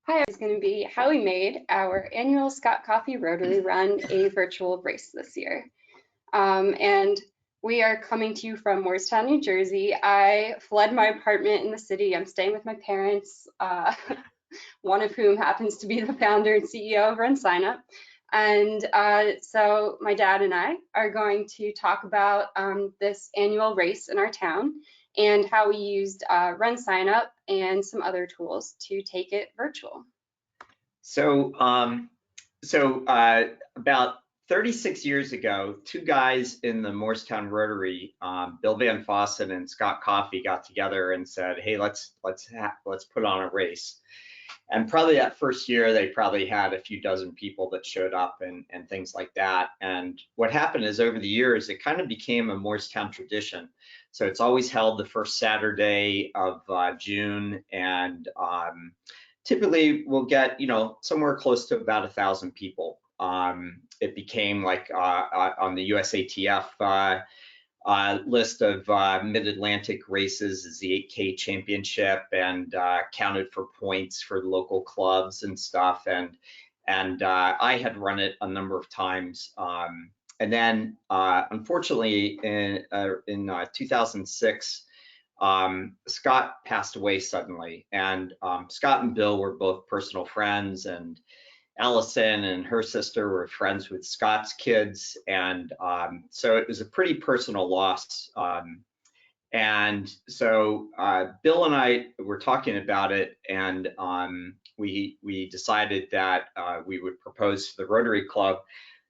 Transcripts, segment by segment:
Hi, is going to be how we made our annual Scott Coffee Rotary Run a virtual race this year. And we are coming to you from Moorestown, New Jersey. I fled my apartment in the city. I'm staying with my parents, one of whom happens to be the founder and CEO of RunSignup. And so my dad and I are going to talk about this annual race in our town and how we used RunSignup and some other tools to take it virtual. So, about 36 years ago, two guys in the Moorestown Rotary, Bill Van Fossen and Scott Coffey, got together and said, "Hey, let's put on a race." And probably that first year, they probably had a few dozen people that showed up and things like that. And what happened is over the years, it kind of became a Moorestown tradition. So it's always held the first Saturday of June, and typically we'll get, somewhere close to about 1,000 people. It became like on the USATF list of mid-Atlantic races is the 8K championship, and counted for points for local clubs and stuff. And I had run it a number of times. And then unfortunately in 2006, Scott passed away suddenly. And Scott and Bill were both personal friends, and Allison and her sister were friends with Scott's kids, and so it was a pretty personal loss. And so Bill and I were talking about it, and we decided that we would propose to the Rotary Club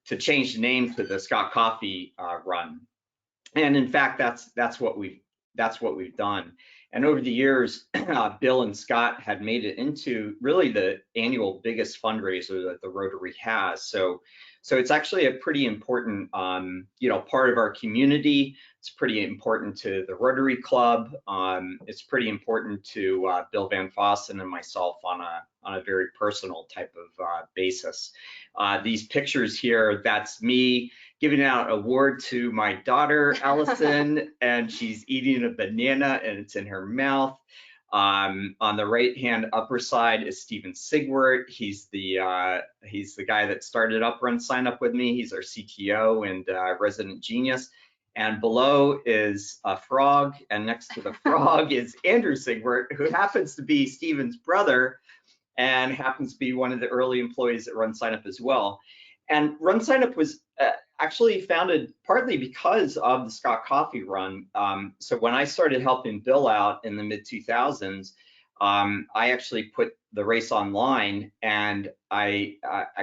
to change the name to the Scott Coffee Run. And in fact, that's what we've done. And over the years, Bill and Scott had made it into really the annual biggest fundraiser that the Rotary has. So it's actually a pretty important, part of our community. It's pretty important to the Rotary Club. It's pretty important to Bill Van Fossen and myself on a very personal type of basis. These pictures here, that's me giving out an award to my daughter, Allison, and she's eating a banana and it's in her mouth. On the right-hand upper side is Steven Sigwart. He's the guy that started up RunSignup with me. He's our CTO and resident genius. And below is a frog, and next to the frog is Andrew Sigwart, who happens to be Steven's brother and happens to be one of the early employees at RunSignup as well. And RunSignup was actually founded partly because of the Scott Coffee Run. So when I started helping Bill out in the mid-2000s, I actually put the race online, and I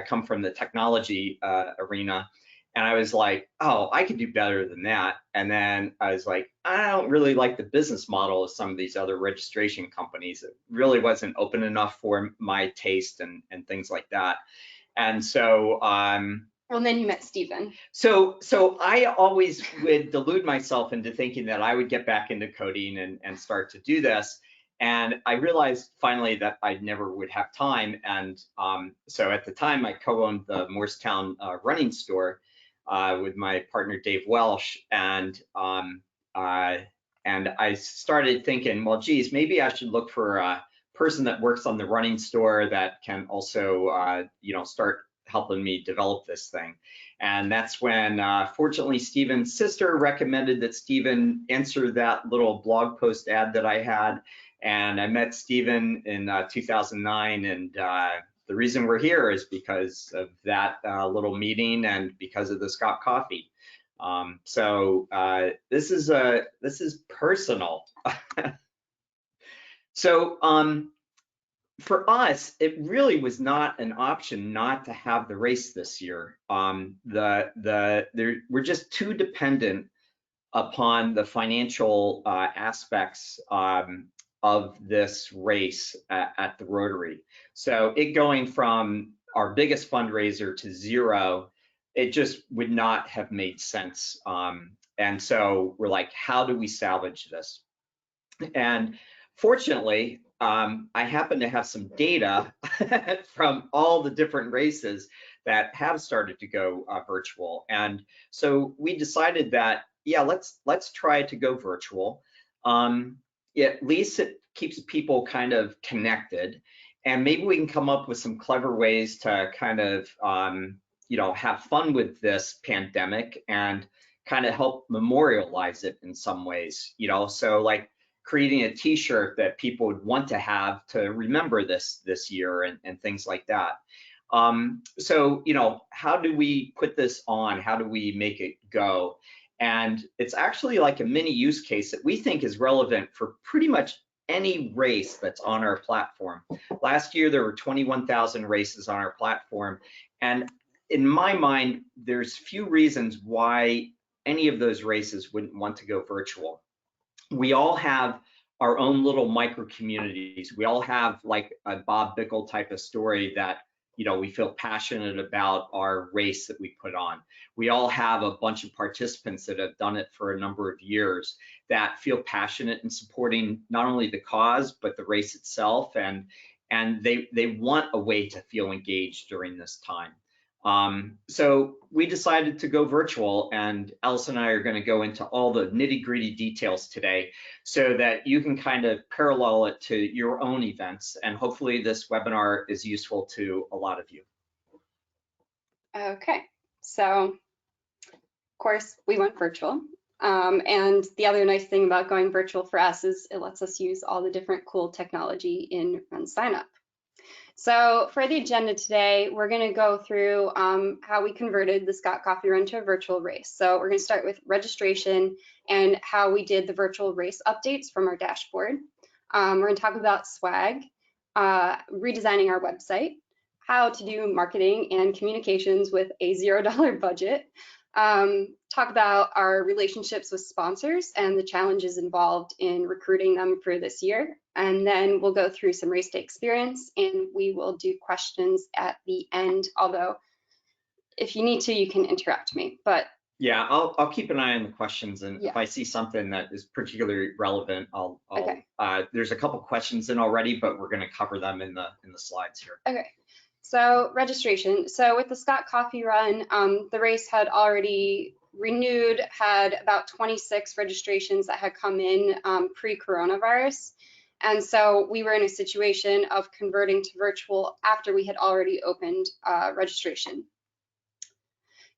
come from the technology arena, and I was like, oh, I could do better than that. And then I was like, I don't really like the business model of some of these other registration companies. It really wasn't open enough for my taste and things like that. And so, well, then you met Steven. So I always would delude myself into thinking that I would get back into coding and start to do this. And I realized finally that I never would have time. And so at the time, I co-owned the Moorestown running store with my partner, Dave Welsh. And I started thinking, well, geez, maybe I should look for a person that works on the running store that can also, start helping me develop this thing. And that's when, fortunately, Steven's sister recommended that Steven answer that little blog post ad that I had. And I met Steven in 2009. And the reason we're here is because of that little meeting and because of the Scott Coffee. So this is personal. So for us, it really was not an option not to have the race this year. We're just too dependent upon the financial aspects of this race at the Rotary. So it going from our biggest fundraiser to zero, it just would not have made sense. And so we're like, how do we salvage this? And fortunately, I happen to have some data from all the different races that have started to go virtual. And so we decided that, yeah, let's try to go virtual. At least it keeps people kind of connected. And maybe we can come up with some clever ways to kind of, have fun with this pandemic and kind of help memorialize it in some ways, so like creating a t-shirt that people would want to have to remember this year and things like that. So, how do we put this on? How do we make it go? And it's actually like a mini use case that we think is relevant for pretty much any race that's on our platform. Last year, there were 21,000 races on our platform. And in my mind, there's few reasons why any of those races wouldn't want to go virtual. We all have our own little micro communities. We all have like a Bob Bickle type of story that we feel passionate about our race that we put on. We all have a bunch of participants that have done it for a number of years that feel passionate in supporting not only the cause, but the race itself. And they want a way to feel engaged during this time. So we decided to go virtual, and Alice and I are going to go into all the nitty-gritty details today so that you can kind of parallel it to your own events, and hopefully this webinar is useful to a lot of you. Okay, so of course we went virtual. And the other nice thing about going virtual for us is it lets us use all the different cool technology in RunSignup. So for the agenda today, we're going to go through how we converted the Scott Coffee Run to a virtual race. So we're going to start with registration and how we did the virtual race updates from our dashboard. We're going to talk about swag, redesigning our website, how to do marketing and communications with a $0 budget, talk about our relationships with sponsors and the challenges involved in recruiting them for this year. And then we'll go through some race day experience, and we will do questions at the end. Although if you need to, you can interrupt me, but. Yeah, I'll keep an eye on the questions, and yeah. if I see something that is particularly relevant, Okay. There's a couple questions in already, but we're going to cover them in the slides here. Okay. So registration. So with the Scott Coffee Run, the race had already renewed, had about 26 registrations that had come in pre-coronavirus. And so we were in a situation of converting to virtual after we had already opened registration.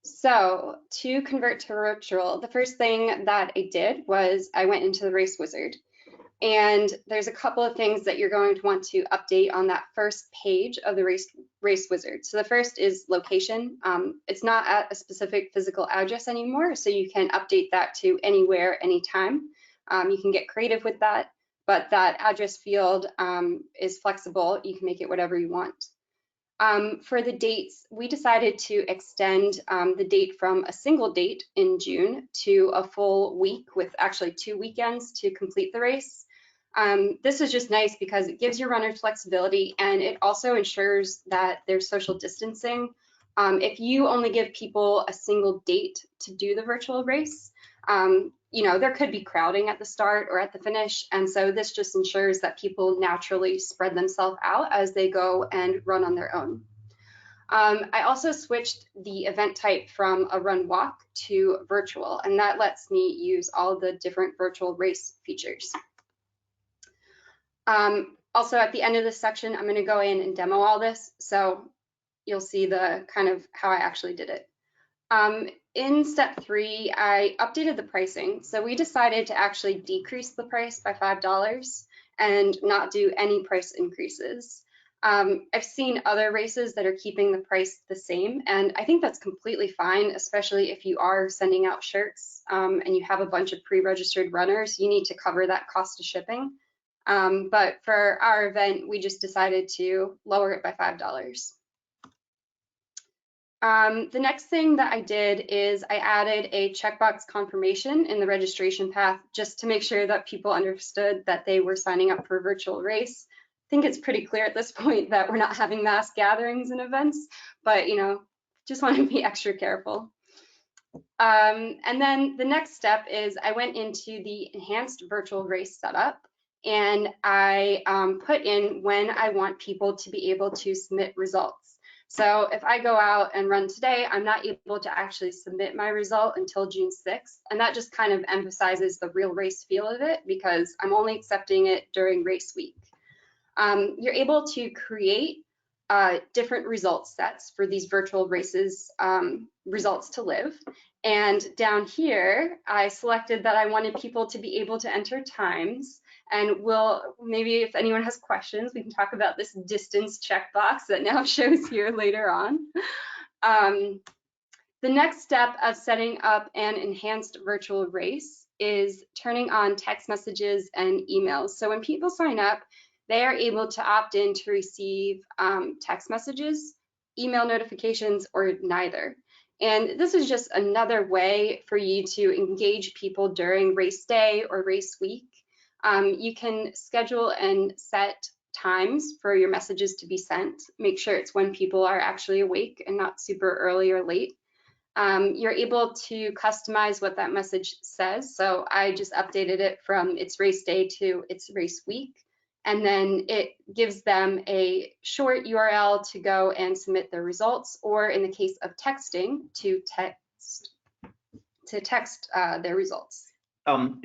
So to convert to virtual, the first thing that I did was I went into the Race Wizard. And there's a couple of things that you're going to want to update on that first page of the Race Wizard. So the first is location. It's not at a specific physical address anymore, so you can update that to anywhere, anytime. You can get creative with that, but that address field is flexible. You can make it whatever you want. For the dates, we decided to extend the date from a single date in June to a full week with actually 2 weekends to complete the race. This is just nice because it gives your runners flexibility, and it also ensures that there's social distancing. If you only give people a single date to do the virtual race, there could be crowding at the start or at the finish. And so this just ensures that people naturally spread themselves out as they go and run on their own. I also switched the event type from a run walk to virtual, and that lets me use all the different virtual race features. Also at the end of this section, I'm going to go in and demo all this, so you'll see the kind of how I actually did it. In step 3, I updated the pricing. So we decided to actually decrease the price by $5 and not do any price increases. I've seen other races that are keeping the price the same, and I think that's completely fine, especially if you are sending out shirts and you have a bunch of pre-registered runners. You need to cover that cost of shipping. But for our event, we just decided to lower it by $5. The next thing that I did is I added a checkbox confirmation in the registration path just to make sure that people understood that they were signing up for a virtual race. I think it's pretty clear at this point that we're not having mass gatherings and events, but just want to be extra careful. And then the next step is I went into the enhanced virtual race setup, and I put in when I want people to be able to submit results. So if I go out and run today, I'm not able to actually submit my result until June 6th. And that just kind of emphasizes the real race feel of it because I'm only accepting it during race week. you're able to create different result sets for these virtual races results to live. And down here, I selected that I wanted people to be able to enter times. And maybe if anyone has questions, we can talk about this distance checkbox that now shows here later on. The next step of setting up an enhanced virtual race is turning on text messages and emails. So when people sign up, they are able to opt in to receive text messages, email notifications, or neither. And this is just another way for you to engage people during race day or race week. You can schedule and set times for your messages to be sent. Make sure it's when people are actually awake and not super early or late. You're able to customize what that message says. So I just updated it from it's race day to it's race week. And then it gives them a short URL to go and submit their results, or in the case of texting, to text their results.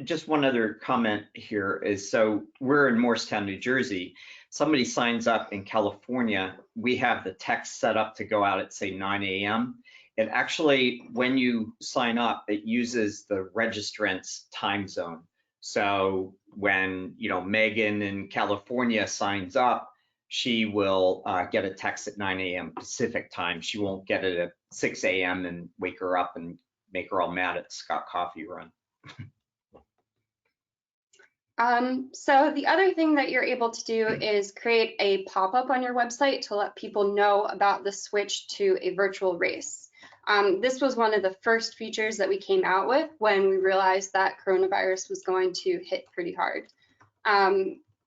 Just one other comment here is, so we're in Moorestown, New Jersey. Somebody signs up in California, we have the text set up to go out at say 9 a.m. It actually, when you sign up, it uses the registrant's time zone. So when, you know, Megan in California signs up, she will get a text at 9 a.m. Pacific time. She won't get it at 6 a.m. and wake her up and make her all mad at the Scott Coffee run. So the other thing that you're able to do is create a pop-up on your website to let people know about the switch to a virtual race. This was one of the first features that we came out with when we realized that coronavirus was going to hit pretty hard.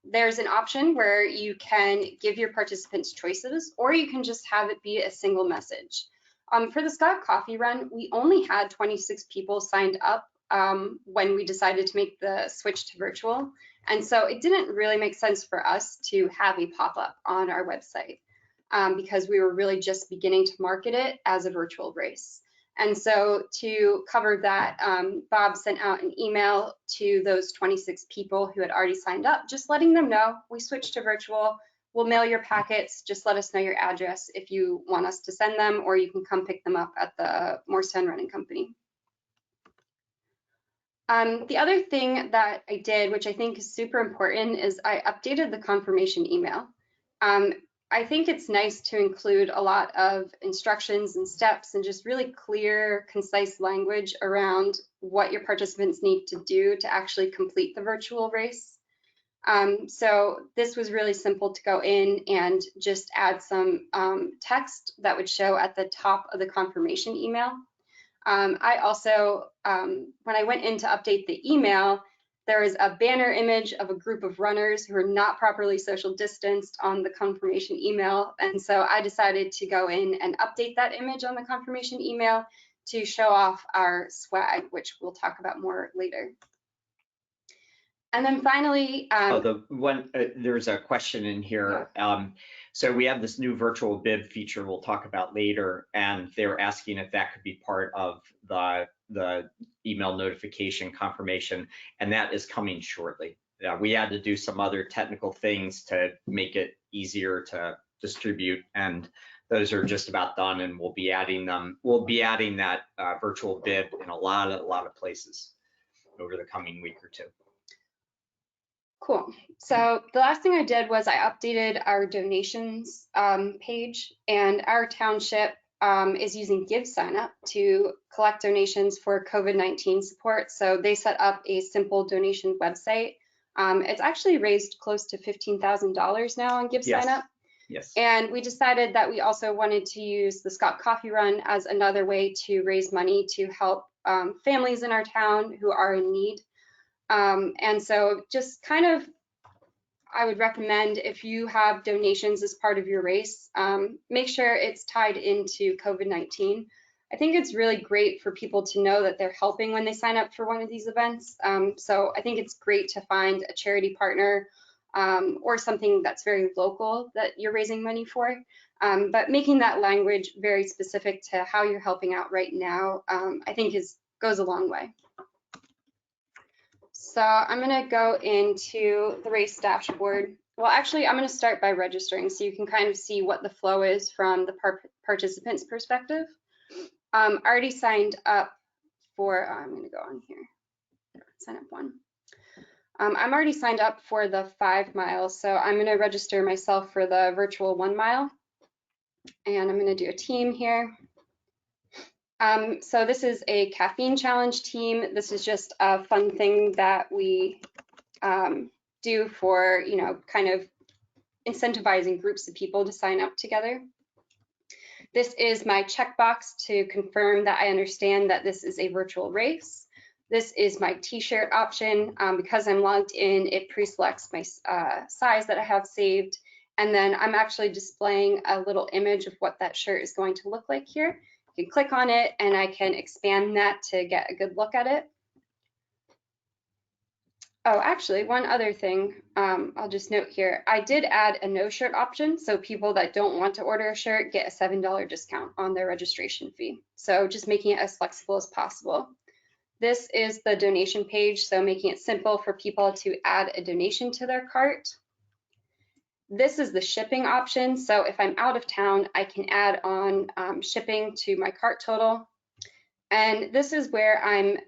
There's an option where you can give your participants choices, or you can just have it be a single message. For the Scott Coffee Run, we only had 26 people signed up when we decided to make the switch to virtual. And so it didn't really make sense for us to have a pop-up on our website because we were really just beginning to market it as a virtual race. And so to cover that, Bob sent out an email to those 26 people who had already signed up, just letting them know we switched to virtual. We'll mail your packets. Just let us know your address if you want us to send them, or you can come pick them up at the Moorestown Running Company. The other thing that I did, which I think is super important, is I updated the confirmation email. I think it's nice to include a lot of instructions and steps and just really clear, concise language around what your participants need to do to actually complete the virtual race. So this was really simple to go in and just add some text that would show at the top of the confirmation email. I also, when I went in to update the email, there was a banner image of a group of runners who are not properly social distanced on the confirmation email. And so I decided to go in and update that image on the confirmation email to show off our swag, which we'll talk about more later. And then finally, there's a question in here. Yeah. So we have this new virtual bib feature we'll talk about later, and they were asking if that could be part of the email notification confirmation, and that is coming shortly. We had to do some other technical things to make it easier to distribute, and those are just about done, and we'll be adding them. We'll be adding that virtual bib in a lot of places over the coming week or two. Cool. So the last thing I did was I updated our donations page, and our township is using GiveSignup to collect donations for COVID-19 support. So they set up a simple donation website. It's actually raised close to $15,000 now on GiveSignup. Yes. And we decided that we also wanted to use the Scott Coffee Run as another way to raise money to help families in our town who are in need. And so just kind of, I would recommend if you have donations as part of your race, make sure it's tied into COVID-19. I think it's really great for people to know that they're helping when they sign up for one of these events. So I think it's great to find a charity partner or something that's very local that you're raising money for. But making that language very specific to how you're helping out right now, I think goes a long way. So I'm going to go into the race dashboard. Well, actually, I'm going to start by registering so you can kind of see what the flow is from the participant's perspective. Already signed up for, I'm going to go on here, sign up one. I'm already signed up for the 5 miles, so I'm going to register myself for the virtual 1 mile. And I'm going to do a team here. So this is a caffeine challenge team. This is just a fun thing that we do for, you know, kind of incentivizing groups of people to sign up together. This is my checkbox to confirm that I understand that this is a virtual race. This is my t-shirt option. Because I'm logged in, it pre-selects my size that I have saved. And then I'm actually displaying a little image of what that shirt is going to look like here. You can click on it and I can expand that to get a good look at it. Oh, actually, one other thing I'll just note here. I did add a no shirt option, so people that don't want to order a shirt get a $7 discount on their registration fee. So just making it as flexible as possible. This is the donation page, so making it simple for people to add a donation to their cart. This is the shipping option, so if I'm out of town, I can add on shipping to my cart total. And this is where I'm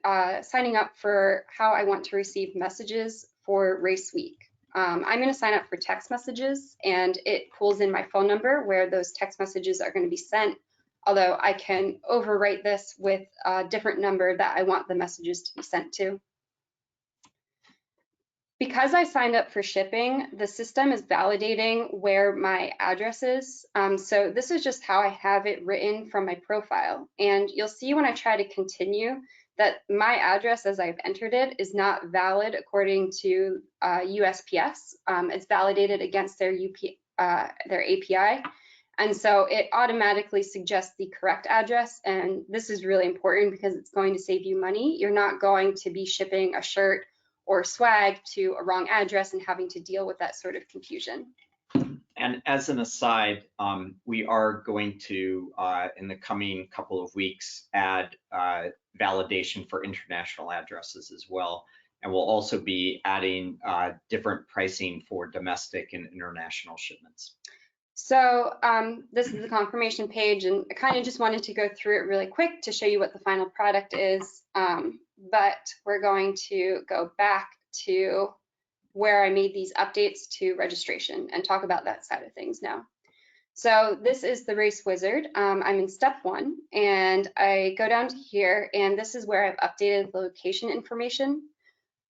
signing up for how I want to receive messages for race week. I'm going to sign up for text messages, and it pulls in my phone number where those text messages are going to be sent, although I can overwrite this with a different number that I want the messages to be sent to. Because I signed up for shipping, the system is validating where my address is. So this is just how I have it written from my profile. And you'll see when I try to continue that my address as I've entered it is not valid according to USPS. It's validated against their API. And so it automatically suggests the correct address. And this is really important because it's going to save you money. You're not going to be shipping a shirt or swag to a wrong address and having to deal with that sort of confusion. And as an aside, we are going to, in the coming couple of weeks, add validation for international addresses as well. And we'll also be adding different pricing for domestic and international shipments. So this is the confirmation page, and I kind of just wanted to go through it really quick to show you what the final product is. But we're going to go back to where I made these updates to registration and talk about that side of things now. So this is the race wizard. I'm in step 1, and I go down to here, and this is where I've updated the location information.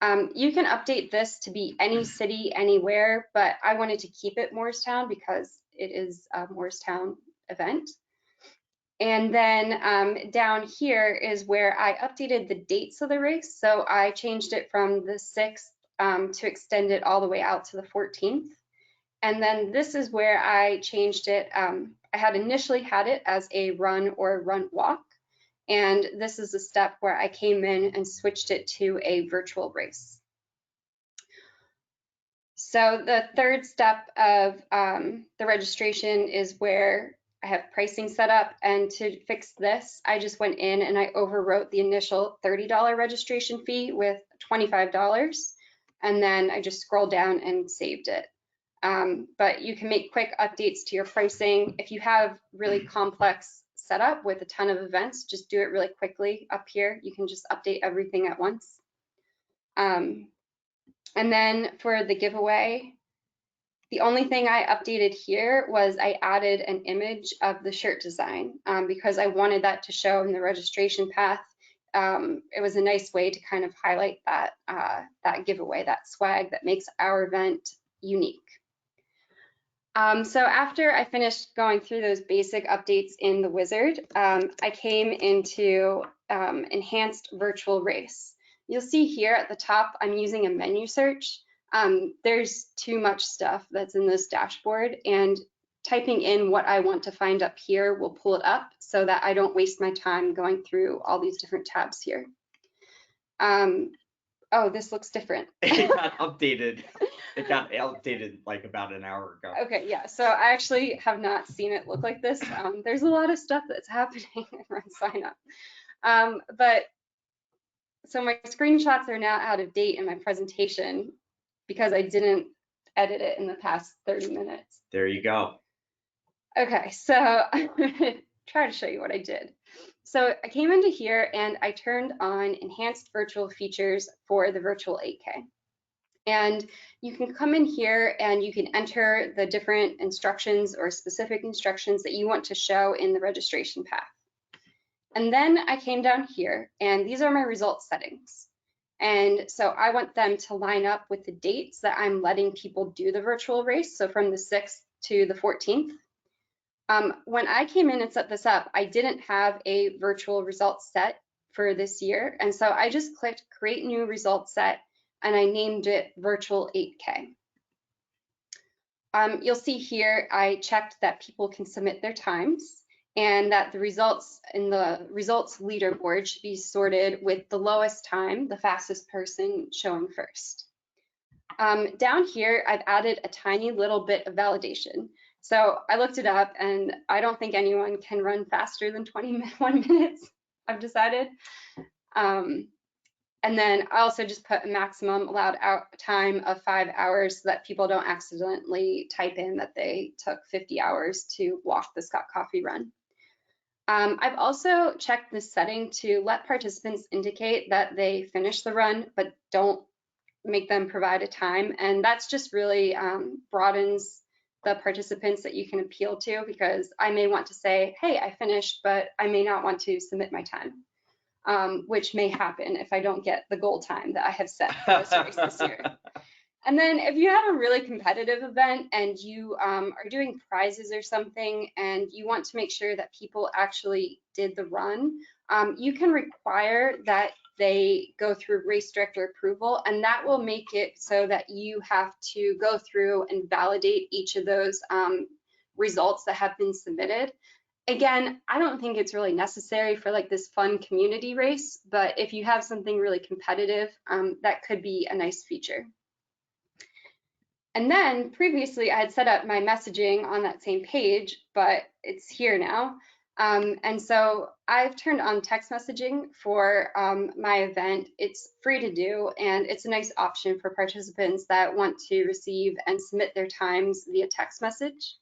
You can update this to be any city, anywhere, but I wanted to keep it Moorestown because it is a Moorestown event. And then down here is where I updated the dates of the race. So I changed it from the 6th to extend it all the way out to the 14th. And then this is where I changed it. I had initially had it as a run or run walk. And this is the step where I came in and switched it to a virtual race. So the third step of the registration is where I have pricing set up, and to fix this, I just went in and I overwrote the initial $30 registration fee with $25, and then I just scrolled down and saved it. But you can make quick updates to your pricing. If you have really complex setup with a ton of events, just do it really quickly up here. You can just update everything at once. And then for the giveaway, the only thing I updated here was I added an image of the shirt design because I wanted that to show in the registration path. It was a nice way to kind of highlight that, that giveaway, that swag that makes our event unique. So after I finished going through those basic updates in the wizard, I came into enhanced virtual race. You'll see here at the top, I'm using a menu search. There's too much stuff that's in this dashboard, and typing in what I want to find up here will pull it up so that I don't waste my time going through all these different tabs here. Oh, this looks different. It got updated. It got updated like about an hour ago. Okay, yeah, so I actually have not seen it look like this. There's a lot of stuff that's happening in RunSignup. But so my screenshots are now out of date in my presentation because I didn't edit it in the past 30 minutes. There you go. Okay, so I'm gonna try to show you what I did. So I came into here and I turned on enhanced virtual features for the virtual 8K. And you can come in here and you can enter the different instructions or specific instructions that you want to show in the registration path. And then I came down here and these are my results settings. And so I want them to line up with the dates that I'm letting people do the virtual race. So from the 6th to the 14th. When I came in and set this up, I didn't have a virtual results set for this year. And so I just clicked create new results set and I named it virtual 8K. You'll see here, I checked that people can submit their times and that the results in the results leaderboard should be sorted with the lowest time, the fastest person showing first. Down here, I've added a tiny little bit of validation. So I looked it up and I don't think anyone can run faster than 21 minutes, I've decided. And then I also just put a maximum allowed out time of 5 hours so that people don't accidentally type in that they took 50 hours to walk the Scott Coffee run. I've also checked this setting to let participants indicate that they finished the run, but don't make them provide a time. And that's just really broadens the participants that you can appeal to, because I may want to say, hey, I finished, but I may not want to submit my time. Which may happen if I don't get the goal time that I have set for this race this year. And then if you have a really competitive event and you are doing prizes or something and you want to make sure that people actually did the run, you can require that they go through race director approval, and that will make it so that you have to go through and validate each of those results that have been submitted. Again, I don't think it's really necessary for like this fun community race, but if you have something really competitive, that could be a nice feature. And then previously I had set up my messaging on that same page, but it's here now. And so I've turned on text messaging for my event. It's free to do, and it's a nice option for participants that want to receive and submit their times via text message.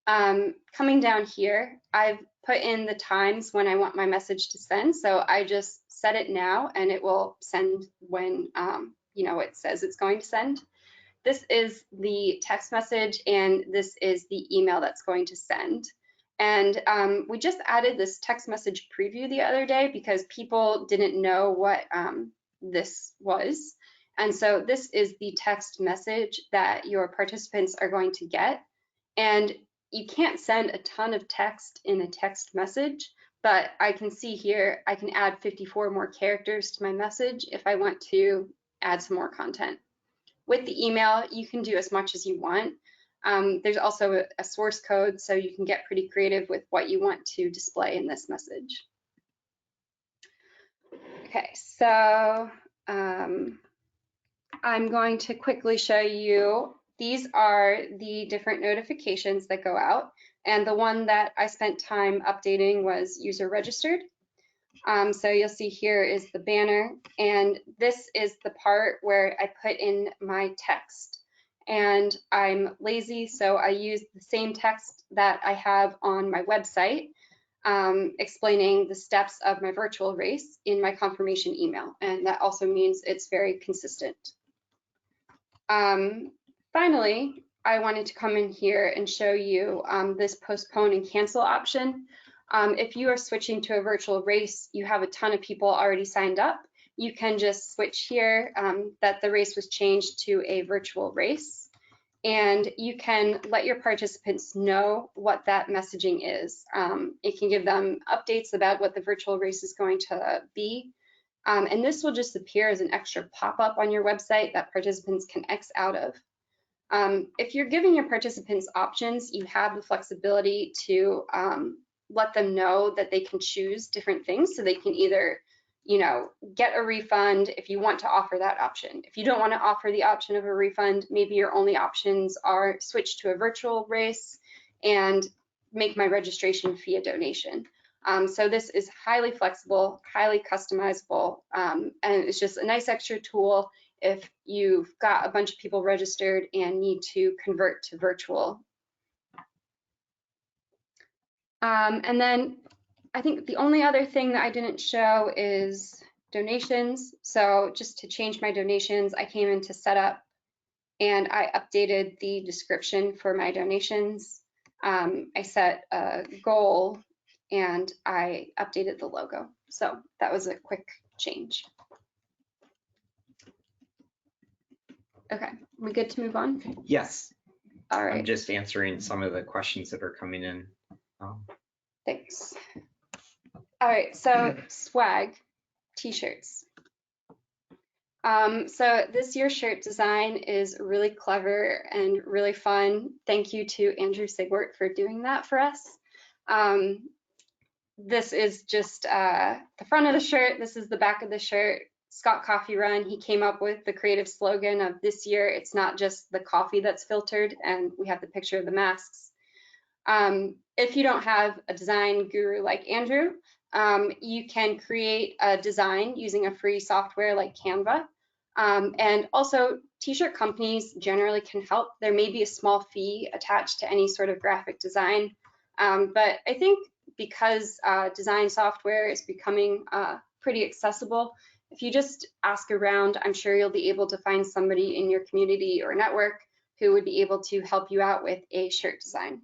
Coming down here, I've put in the times when I want my message to send. So I just set it now and it will send when, it says it's going to send. This is the text message and this is the email that's going to send. And we just added this text message preview the other day because people didn't know what this was. And so this is the text message that your participants are going to get. And you can't send a ton of text in a text message, but I can see here, I can add 54 more characters to my message if I want to add some more content. With the email, you can do as much as you want. There's also a source code, so you can get pretty creative with what you want to display in this message. Okay, so I'm going to quickly show you. These are the different notifications that go out, and the one that I spent time updating was user registered. So you'll see here is the banner, and this is the part where I put in my text. And I'm lazy, so I use the same text that I have on my website, explaining the steps of my virtual race in my confirmation email, and that also means it's very consistent. Finally, I wanted to come in here and show you this postpone and cancel option. If you are switching to a virtual race, you have a ton of people already signed up. You can just switch here that the race was changed to a virtual race, and you can let your participants know what that messaging is. It can give them updates about what the virtual race is going to be. And this will just appear as an extra pop-up on your website that participants can X out of. If you're giving your participants options, you have the flexibility to let them know that they can choose different things, so they can either, get a refund if you want to offer that option. If you don't want to offer the option of a refund, maybe your only options are switch to a virtual race and make my registration fee a donation. So this is highly flexible, highly customizable, and it's just a nice extra tool if you've got a bunch of people registered and need to convert to virtual. And then I think the only other thing that I didn't show is donations. So just to change my donations, I came into setup and I updated the description for my donations. I set a goal and I updated the logo. So that was a quick change. Okay, we good to move on? Yes. All right. I'm just answering some of the questions that are coming in. Thanks. All right, so swag, t-shirts. So this year's shirt design is really clever and really fun. Thank you to Andrew Sigwart for doing that for us. This is just the front of the shirt. This is the back of the shirt. Scott Coffee Run, he came up with the creative slogan of this year, it's not just the coffee that's filtered, and we have the picture of the masks. If you don't have a design guru like Andrew, you can create a design using a free software like Canva. And also, t-shirt companies generally can help. There may be a small fee attached to any sort of graphic design, but I think because design software is becoming pretty accessible, if you just ask around, I'm sure you'll be able to find somebody in your community or network who would be able to help you out with a shirt design.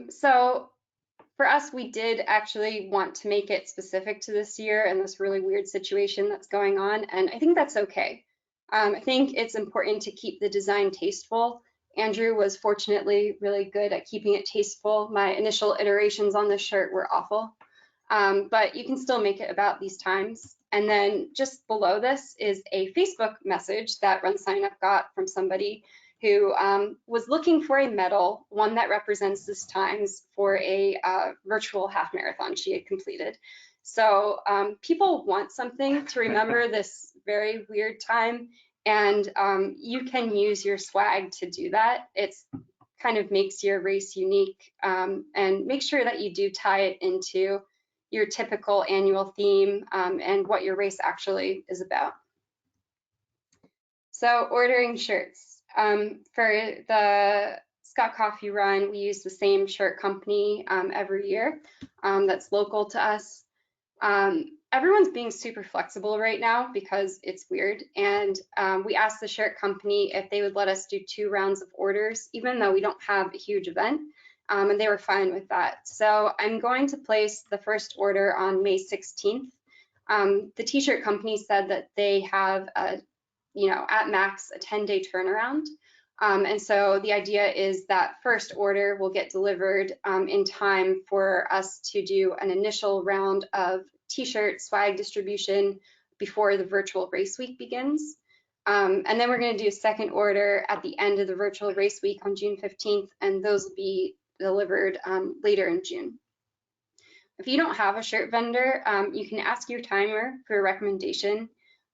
So for us, we did actually want to make it specific to this year and this really weird situation that's going on, and I think that's okay. I think it's important to keep the design tasteful. Andrew was fortunately really good at keeping it tasteful. My initial iterations on this shirt were awful, but you can still make it about these times. And then just below this is a Facebook message that RunSignup got from somebody who was looking for a medal, one that represents this times, for a virtual half marathon she had completed. So people want something to remember this very weird time, and you can use your swag to do that. It's kind of makes your race unique, and make sure that you do tie it into your typical annual theme and what your race actually is about. So ordering shirts. For the Scott Coffee Run, we use the same shirt company every year that's local to us. Everyone's being super flexible right now because it's weird, and we asked the shirt company if they would let us do 2 rounds of orders, even though we don't have a huge event, and they were fine with that. So I'm going to place the first order on May 16th. The t-shirt company said that they have a at max a 10-day turnaround. And so the idea is that first order will get delivered in time for us to do an initial round of t-shirt swag distribution before the virtual race week begins. And then we're going to do a second order at the end of the virtual race week on June 15th, and those will be delivered later in June. If you don't have a shirt vendor, you can ask your timer for a recommendation.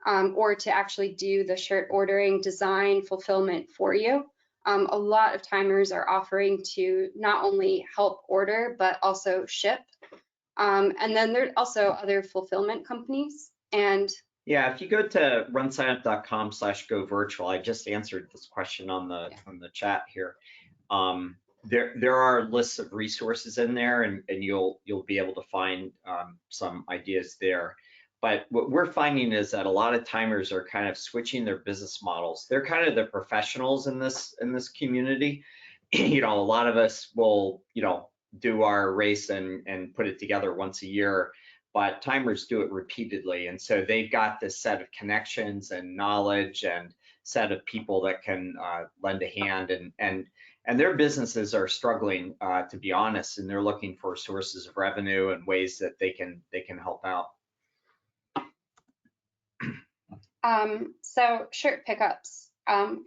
Or to actually do the shirt ordering, design, fulfillment for you. A lot of timers are offering to not only help order, but also ship. And then there's also other fulfillment companies. And yeah, if you go to runsignup.com/go-virtual, I just answered this question on the chat here. There are lists of resources in there, and you'll be able to find some ideas there. But what we're finding is that a lot of timers are kind of switching their business models. They're kind of the professionals in this community. A lot of us will, do our race and put it together once a year, but timers do it repeatedly. And so they've got this set of connections and knowledge and set of people that can lend a hand, and their businesses are struggling, to be honest, and they're looking for sources of revenue and ways that they can help out. So shirt pickups.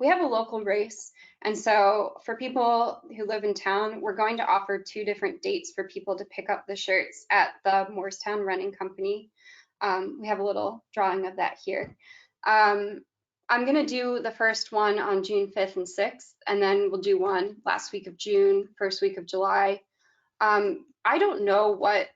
We have a local race, and so for people who live in town, we're going to offer 2 different dates for people to pick up the shirts at the Moorestown Running Company. We have a little drawing of that here. I'm going to do the first one on June 5th and 6th, and then we'll do one last week of June, first week of July. I don't know what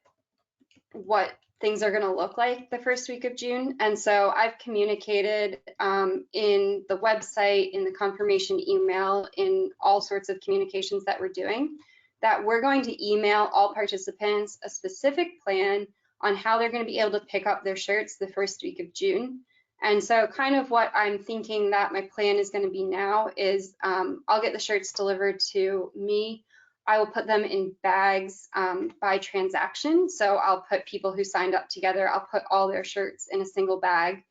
things are going to look like the first week of June. And so I've communicated in the website, in the confirmation email, in all sorts of communications that we're doing, that we're going to email all participants a specific plan on how they're going to be able to pick up their shirts the first week of June. And so kind of what I'm thinking that my plan is going to be now is I'll get the shirts delivered to me. I will put them in bags by transaction. So I'll put people who signed up together, I'll put all their shirts in a single bag.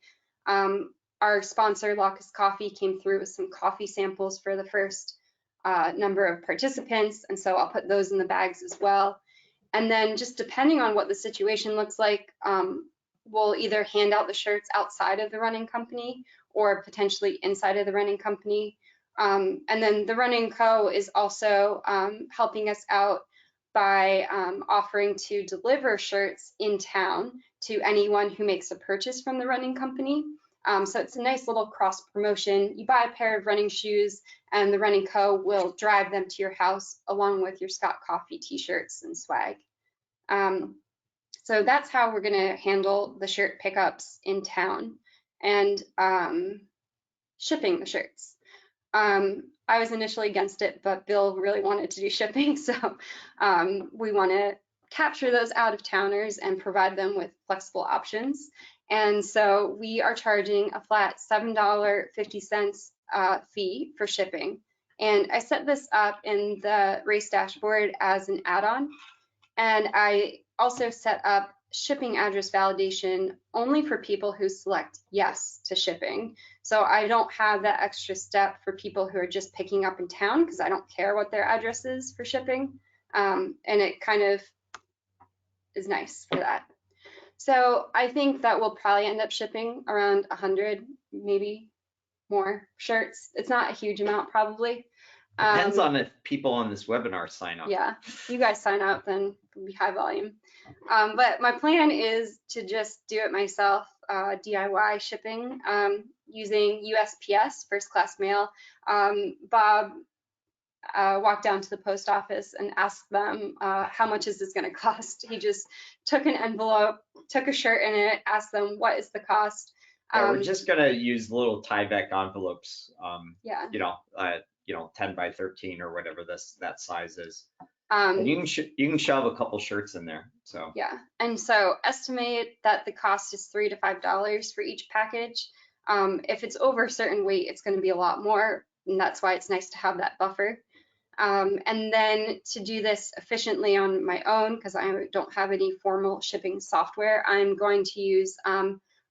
Our sponsor, Locus Coffee, came through with some coffee samples for the first number of participants. And so I'll put those in the bags as well. And then just depending on what the situation looks like, we'll either hand out the shirts outside of the running company or potentially inside of the running company. And then the Running Co. is also helping us out by offering to deliver shirts in town to anyone who makes a purchase from the running company. So it's a nice little cross promotion. You buy a pair of running shoes and the Running Co. will drive them to your house along with your Scott Coffee t-shirts and swag. So that's how we're going to handle the shirt pickups in town and shipping the shirts. I was initially against it, but Bill really wanted to do shipping, so we want to capture those out-of-towners and provide them with flexible options. And so we are charging a flat $7.50 fee for shipping. And I set this up in the race dashboard as an add-on. And I also set up shipping address validation only for people who select yes to shipping. So I don't have that extra step for people who are just picking up in town because I don't care what their address is for shipping. And it kind of is nice for that. So I think that we'll probably end up shipping around 100, maybe more shirts. It's not a huge amount probably. Depends on if people on this webinar sign up. Yeah, if you guys sign up, then it'll be high volume. But my plan is to just do it myself, DIY shipping, using USPS, first class mail. Bob walked down to the post office and asked them, how much is this going to cost? He just took an envelope, took a shirt in it, asked them, what is the cost? Yeah, we're just going to use little tie-back envelopes, Yeah. you know, 10 by 13 or whatever that size is. And you can shove a couple shirts in there. So yeah, and so estimate that the cost is $3 to $5 for each package. If it's over a certain weight, it's going to be a lot more, and that's why it's nice to have that buffer. And then to do this efficiently on my own, because I don't have any formal shipping software, I'm going to use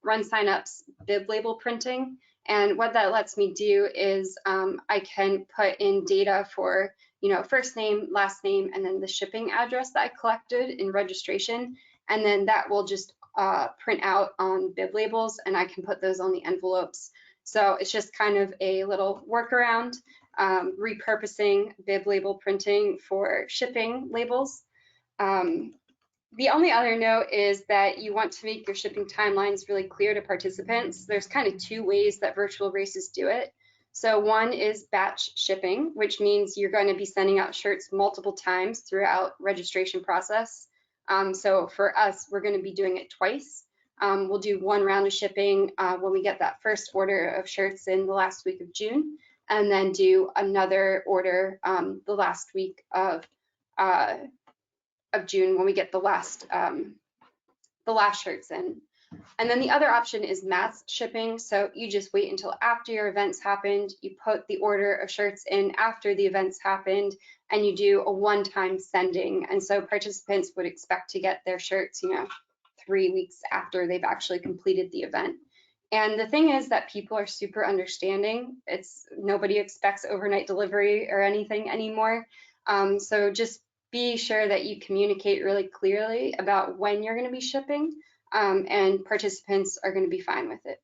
RunSignup's bib label printing. And what that lets me do is I can put in data for, first name, last name, and then the shipping address that I collected in registration. And then that will just print out on bib labels, and I can put those on the envelopes. So it's just kind of a little workaround, repurposing bib label printing for shipping labels. The only other note is that you want to make your shipping timelines really clear to participants. There's kind of two ways that virtual races do it. So one is batch shipping, which means you're going to be sending out shirts multiple times throughout registration process. So for us, we're going to be doing it twice. We'll do one round of shipping when we get that first order of shirts in the last week of June, and then do another order the last week of June when we get the last shirts in. And then the other option is mass shipping. So you just wait until after your events happened, you put the order of shirts in after the events happened, and you do a one-time sending. And so participants would expect to get their shirts, 3 weeks after they've actually completed the event. And the thing is that people are super understanding. Nobody expects overnight delivery or anything anymore. So just be sure that you communicate really clearly about when you're going to be shipping, and participants are going to be fine with it.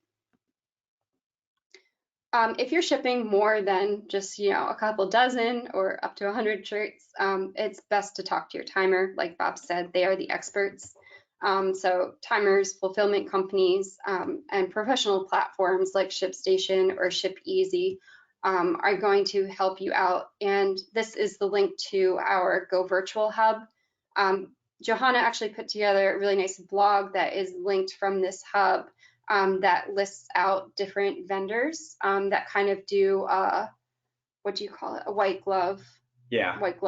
If you're shipping more than just, a couple dozen or up to 100 shirts, it's best to talk to your timer. Like Bob said, they are the experts. So timers, fulfillment companies, and professional platforms like ShipStation or ShipEasy are going to help you out. And this is the link to our Go Virtual Hub. Johanna actually put together a really nice blog that is linked from this hub that lists out different vendors that kind of do, what do you call it, a white glove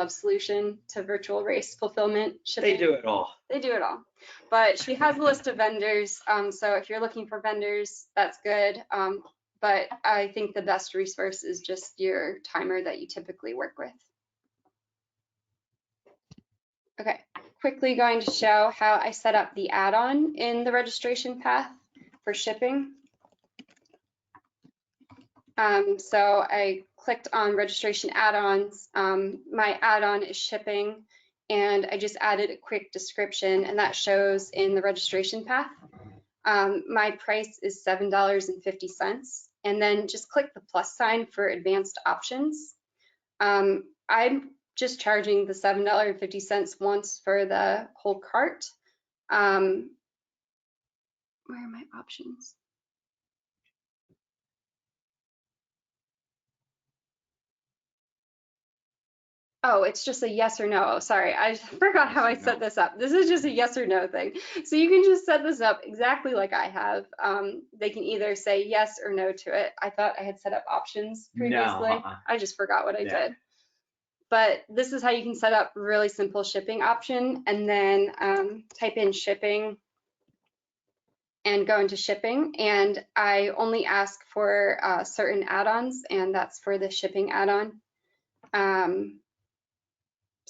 solution to virtual race fulfillment shipping. They do it all. They do it all. But she has a list of vendors, so if you're looking for vendors, that's good. But I think the best resource is just your timer that you typically work with. Okay, quickly going to show how I set up the add-on in the registration path for shipping. So I clicked on registration add-ons. My add-on is shipping, and I just added a quick description, and that shows in the registration path. My price is $7.50, and then just click the plus sign for advanced options. I'm just charging the $7.50 once for the whole cart. Where are my options? Oh, it's just a yes or no. Oh, sorry, I forgot how I set this up. This is just a yes or no thing. So you can just set this up exactly like I have. They can either say yes or no to it. I thought I had set up options previously. No, I just forgot what I did. But this is how you can set up really simple shipping option, and then type in shipping and go into shipping. And I only ask for certain add-ons, and that's for the shipping add-on.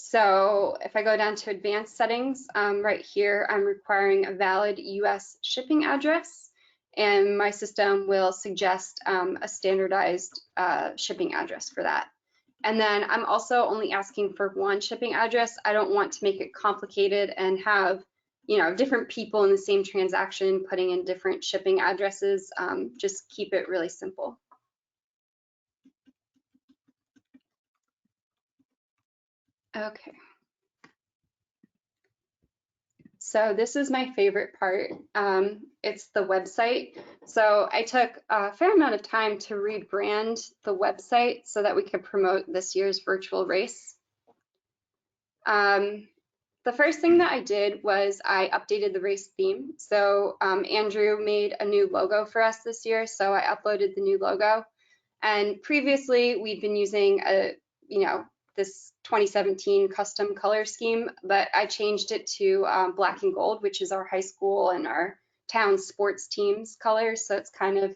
So if I go down to advanced settings, right here, I'm requiring a valid US shipping address, and my system will suggest a standardized shipping address for that. And then I'm also only asking for one shipping address. I don't want to make it complicated and have, you know, different people in the same transaction putting in different shipping addresses. Just keep it really simple. Okay. So this is my favorite part. It's the website. So I took a fair amount of time to rebrand the website so that we could promote this year's virtual race. The first thing that I did was I updated the race theme. So Andrew made a new logo for us this year, so I uploaded the new logo. And previously we'd been using this 2017 custom color scheme, but I changed it to black and gold, which is our high school and our town sports teams colors. So it's kind of,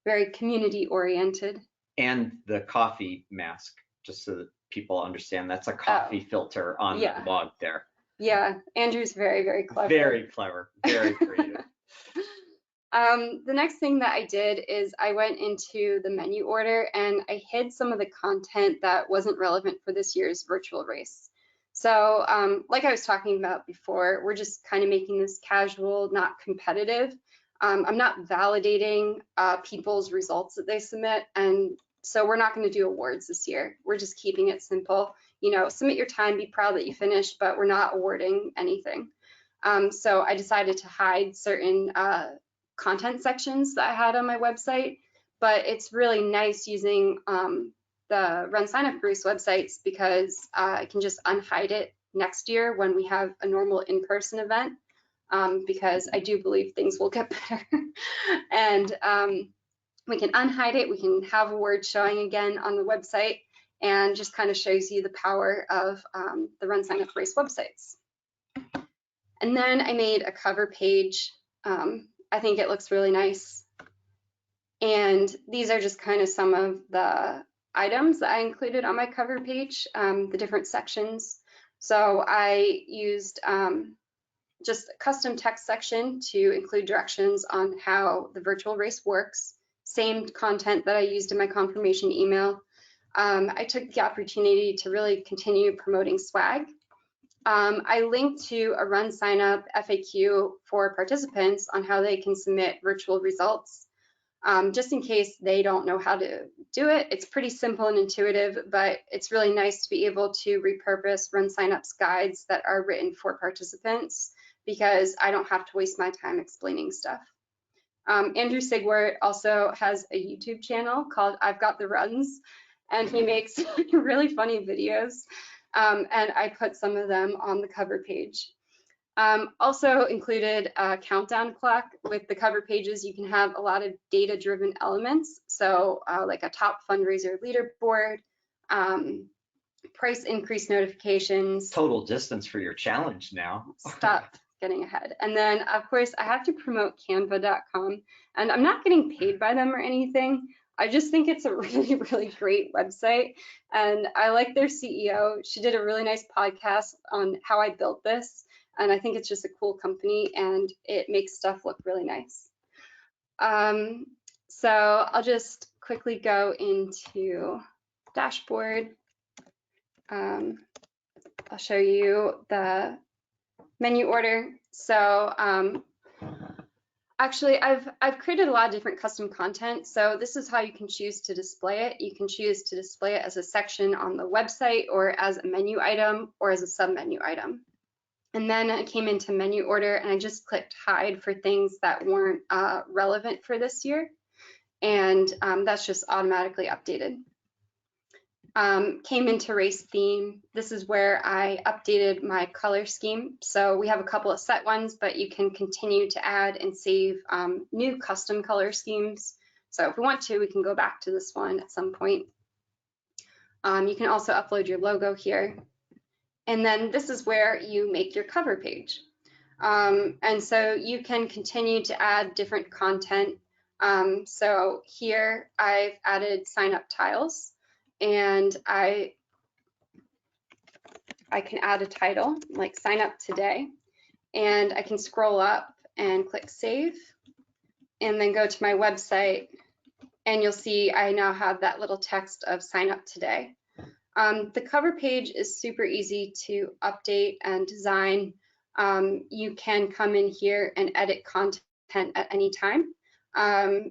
very community oriented. And the coffee mask, just so that people understand, that's a coffee filter on the mug there. Yeah, Andrew's very, very clever. Very clever, very creative. The next thing that I did is I went into the menu order and I hid some of the content that wasn't relevant for this year's virtual race. So like I was talking about before, we're just kind of making this casual, not competitive. I'm not validating people's results that they submit, and so we're not going to do awards this year. We're just keeping it simple. Submit your time, be proud that you finished, but we're not awarding anything. So I decided to hide certain content sections that I had on my website, but it's really nice using the RunSignup Bruce websites because I can just unhide it next year when we have a normal in-person event, because I do believe things will get better. And we can unhide it, we can have a word showing again on the website, and just kind of shows you the power of the RunSignup Race websites. And then I made a cover page. I think it looks really nice. And these are just kind of some of the items that I included on my cover page, the different sections. So I used just a custom text section to include directions on how the virtual race works, same content that I used in my confirmation email. I took the opportunity to really continue promoting swag. I linked to a RunSignup FAQ for participants on how they can submit virtual results. Just in case they don't know how to do it, it's pretty simple and intuitive, but it's really nice to be able to repurpose RunSignup's guides that are written for participants, because I don't have to waste my time explaining stuff. Andrew Sigwart also has a YouTube channel called I've Got the Runs, and he makes really funny videos. And I put some of them on the cover page. Also included a countdown clock. With the cover pages, you can have a lot of data-driven elements. So like a top fundraiser leaderboard, price increase notifications. Total distance for your challenge now. Stop getting ahead. And then, of course, I have to promote canva.com. And I'm not getting paid by them or anything. I just think it's a really, really great website. And I like their CEO. She did a really nice podcast on how I built this. And I think it's just a cool company and it makes stuff look really nice. So I'll just quickly go into dashboard. I'll show you the menu order. So actually, I've created a lot of different custom content. So this is how you can choose to display it. You can choose to display it as a section on the website or as a menu item or as a sub-menu item. And then I came into menu order and I just clicked hide for things that weren't relevant for this year. And that's just automatically updated. Came into race theme. This is where I updated my color scheme. So we have a couple of set ones, but you can continue to add and save new custom color schemes. So if we want to, we can go back to this one at some point. You can also upload your logo here. And then this is where you make your cover page. And so you can continue to add different content. So here I've added sign up tiles and I can add a title like sign up today and I can scroll up and click save and then go to my website and you'll see I now have that little text of sign up today. The cover page is super easy to update and design. You can come in here and edit content at any time.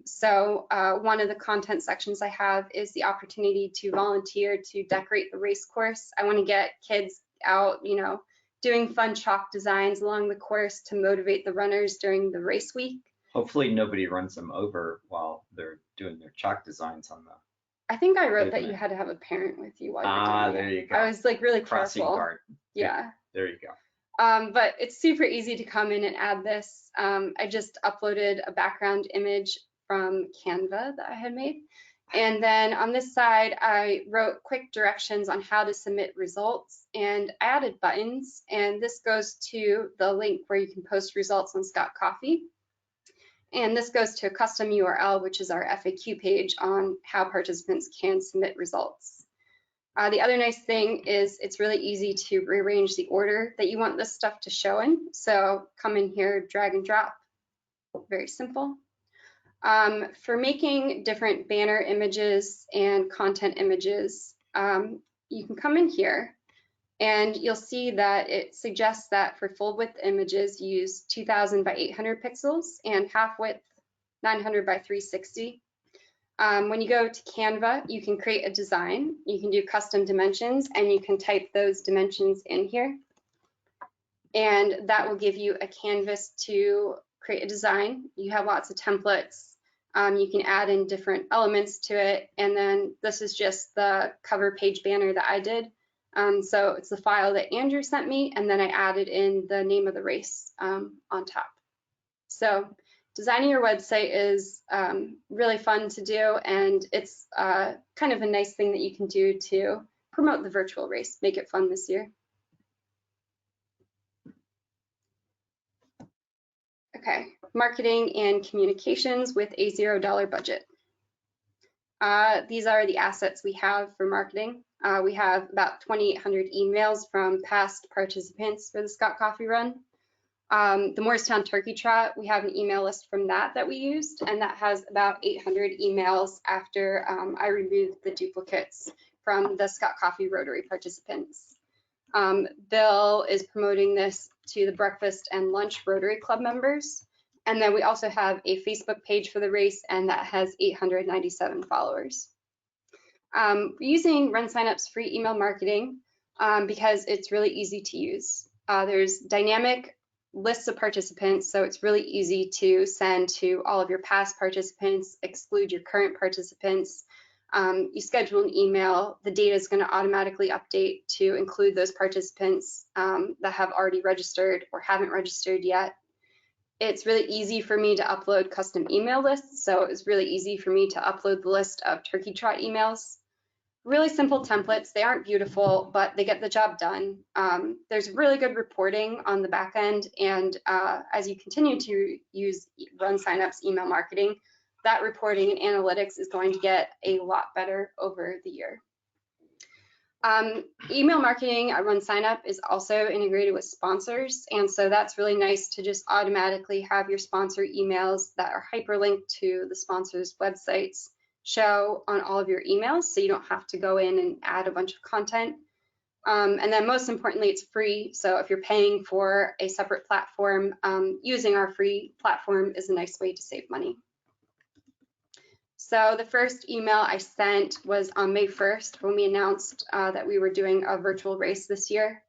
So one of the content sections I have is the opportunity to volunteer to decorate the race course. I want to get kids out, you know, doing fun chalk designs along the course to motivate the runners during the race week. Hopefully nobody runs them over while they're doing their chalk designs on the. I think I wrote that you had to have a parent with you while you're doing it. There you go. I was like really Crossing careful. guard. Yeah. There you go. But it's super easy to come in and add this. I just uploaded a background image from Canva that I had made. And then on this side, I wrote quick directions on how to submit results and I added buttons. And this goes to the link where you can post results on Scott Coffee. And this goes to a custom URL, which is our FAQ page on how participants can submit results. The other nice thing is it's really easy to rearrange the order that you want this stuff to show in. So come in here, drag and drop, very simple. For making different banner images and content images, you can come in here and you'll see that it suggests that for full width images, use 2000 by 800 pixels and half width 900 by 360. When you go to Canva, you can create a design, you can do custom dimensions, and you can type those dimensions in here. And that will give you a canvas to create a design. You have lots of templates. You can add in different elements to it. And then this is just the cover page banner that I did. So it's the file that Andrew sent me, and then I added in the name of the race on top. So designing your website is really fun to do, and it's kind of a nice thing that you can do to promote the virtual race, make it fun this year. Okay, marketing and communications with a $0 budget. These are the assets we have for marketing. We have about 2,800 emails from past participants for the Scott Coffee Run. The Moorestown Turkey Trot, we have an email list from that we used, and that has about 800 emails after I removed the duplicates from the Scott Coffee Rotary participants. Bill is promoting this to the breakfast and lunch Rotary Club members. And then we also have a Facebook page for the race, and that has 897 followers. We're using RunSignup's free email marketing because it's really easy to use. There's dynamic lists of participants, so it's really easy to send to all of your past participants, exclude your current participants. You schedule an email, the data is going to automatically update to include those participants that have already registered or haven't registered yet. It's really easy for me to upload custom email lists, so it's really easy for me to upload the list of turkey trot emails. Really simple templates. They aren't beautiful, but they get the job done. There's really good reporting on the back end, and as you continue to use RunSignup's email marketing, that reporting and analytics is going to get a lot better over the year. Email marketing at RunSignup is also integrated with sponsors, and so that's really nice to just automatically have your sponsor emails that are hyperlinked to the sponsors' websites show on all of your emails, so you don't have to go in and add a bunch of content. And then most importantly, it's free, so if you're paying for a separate platform, using our free platform is a nice way to save money. So the first email I sent was on May 1st when we announced that we were doing a virtual race this year.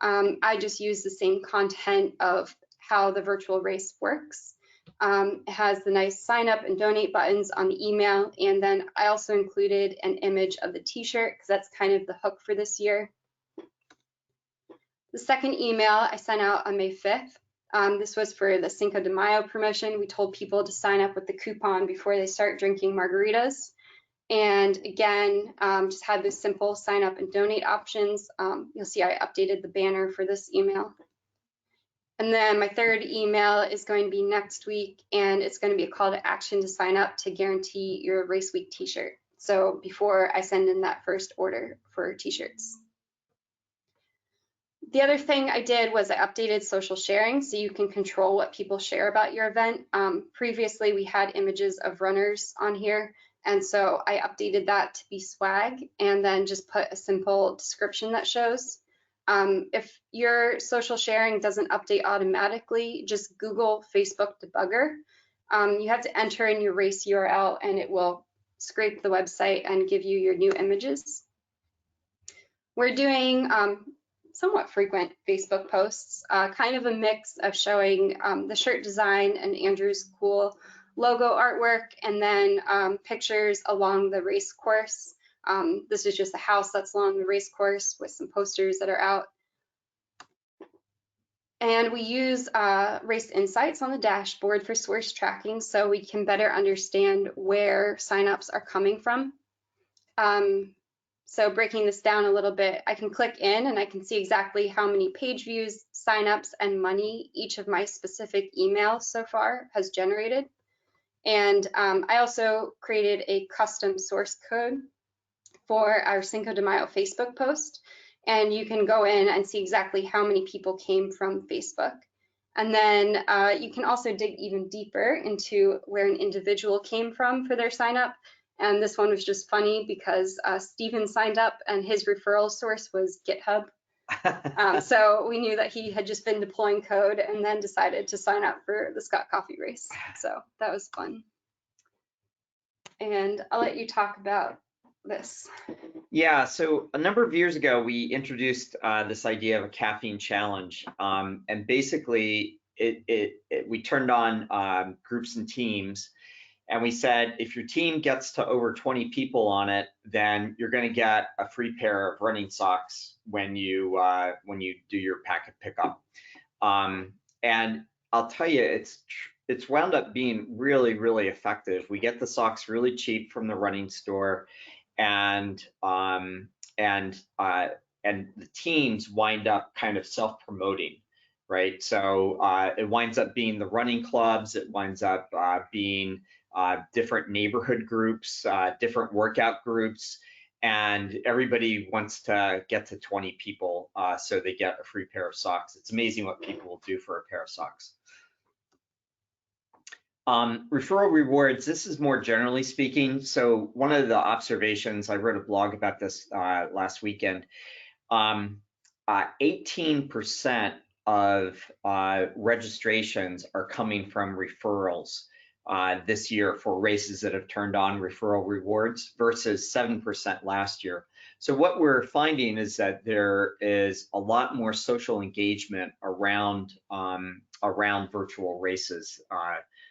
I just used the same content of how the virtual race works. It has the nice sign up and donate buttons on the email, and then I also included an image of the t-shirt because that's kind of the hook for this year. The second email I sent out on May 5th. This was for the Cinco de Mayo promotion. We told people to sign up with the coupon before they start drinking margaritas. And again, just had this simple sign up and donate options. You'll see I updated the banner for this email. And then my third email is going to be next week, and it's going to be a call to action to sign up to guarantee your race week t-shirt. So before I send in that first order for t-shirts. The other thing I did was I updated social sharing so you can control what people share about your event. Previously, we had images of runners on here, and so I updated that to be swag and then just put a simple description that shows. If your social sharing doesn't update automatically, just Google Facebook debugger. You have to enter in your race URL and it will scrape the website and give you your new images. We're doing somewhat frequent Facebook posts, kind of a mix of showing the shirt design and Andrew's cool logo artwork, and then pictures along the race course. This is just a house that's along the race course with some posters that are out. And we use Race Insights on the dashboard for source tracking so we can better understand where signups are coming from. So breaking this down a little bit, I can click in and I can see exactly how many page views, signups, and money each of my specific emails so far has generated. And I also created a custom source code for our Cinco de Mayo Facebook post. And you can go in and see exactly how many people came from Facebook. And then you can also dig even deeper into where an individual came from for their sign up. And this one was just funny because Steven signed up and his referral source was GitHub. So we knew that he had just been deploying code and then decided to sign up for the Scott Coffee race. So that was fun. And I'll let you talk about this. Yeah, so a number of years ago, we introduced this idea of a caffeine challenge. And basically, we turned on groups and teams. And we said, if your team gets to over 20 people on it, then you're going to get a free pair of running socks when you do your packet pickup. And I'll tell you, it's wound up being really, really effective. We get the socks really cheap from the running store, and the teams wind up kind of self-promoting. Right, so it winds up being the running clubs. It winds up being different neighborhood groups, different workout groups, and everybody wants to get to 20 people, so they get a free pair of socks. It's amazing what people will do for a pair of socks. Referral rewards, this is more generally speaking. So one of the observations, I wrote a blog about this last weekend, 18% of registrations are coming from referrals this year for races that have turned on referral rewards versus 7% last year. So what we're finding is that there is a lot more social engagement around virtual races.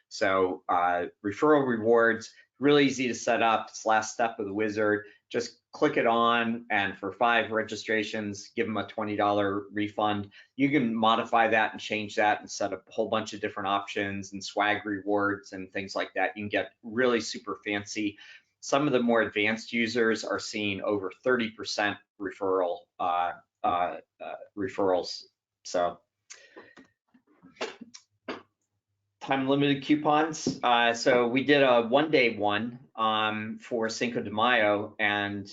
So referral rewards, Really easy to set up. It's last step of the wizard. Just click it on, and for 5 registrations, give them a $20 refund. You can modify that and change that and set up a whole bunch of different options and swag rewards and things like that. You can get really super fancy. Some of the more advanced users are seeing over 30% referrals. So time limited coupons. So we did a 1-day one for Cinco de Mayo, and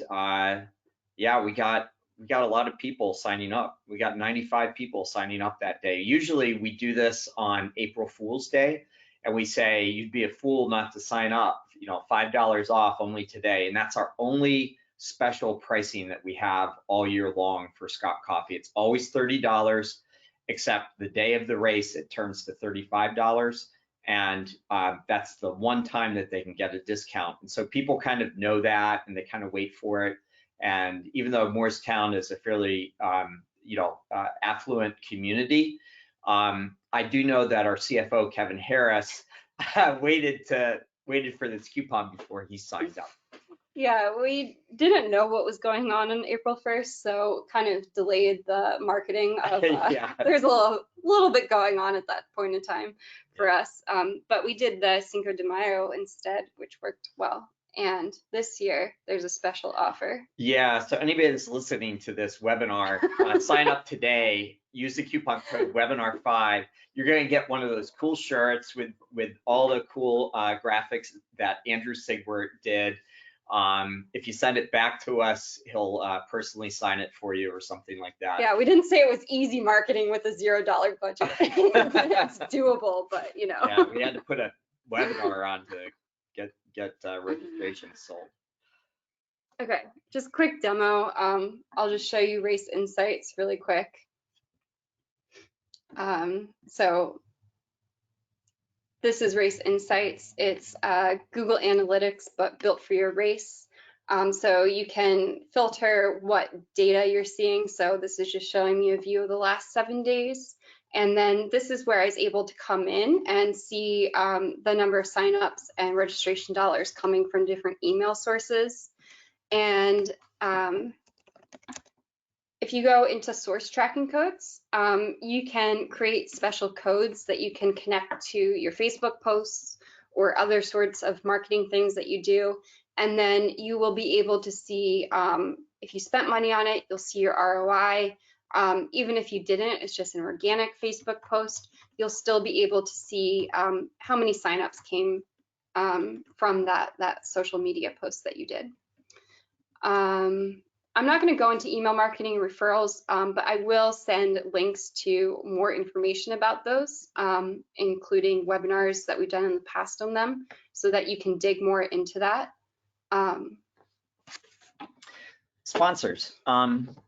yeah, we got a lot of people signing up. We got 95 people signing up that day. Usually we do this on April Fool's Day, and we say you'd be a fool not to sign up. You know, $5 off only today, and that's our only special pricing that we have all year long for Scott Coffee. It's always $30. Except the day of the race, it turns to $35, and that's the one time that they can get a discount. And so people kind of know that, and they kind of wait for it. And even though Moorestown is a fairly affluent community, I do know that our CFO Kevin Harris waited for this coupon before he signed up. Yeah, we didn't know what was going on April 1st, so kind of delayed the marketing of, Yeah. There's a little bit going on at that point in time for us, but we did the Cinco de Mayo instead, which worked well. And this year, there's a special offer. Yeah, so anybody that's listening to this webinar, sign up today, use the coupon code webinar5. You're gonna get one of those cool shirts with all the cool graphics that Andrew Sigwart did. If you send it back to us, he'll personally sign it for you or something like that. Yeah, we didn't say it was easy marketing with a $0 budget. It's doable, but you know. Yeah, we had to put a webinar on to get registrations sold. Okay, just quick demo. I'll just show you Race Insights really quick. So this is Race Insights. It's Google Analytics, but built for your race. So you can filter what data you're seeing. So this is just showing me a view of the last 7 days. And then this is where I was able to come in and see the number of signups and registration dollars coming from different email sources. And if you go into source tracking codes, you can create special codes that you can connect to your Facebook posts or other sorts of marketing things that you do. And then you will be able to see if you spent money on it, you'll see your ROI. Even if you didn't, it's just an organic Facebook post, you'll still be able to see how many signups came from that social media post that you did. I'm not going to go into email marketing and referrals, but I will send links to more information about those, including webinars that we've done in the past on them, so that you can dig more into that. Sponsors.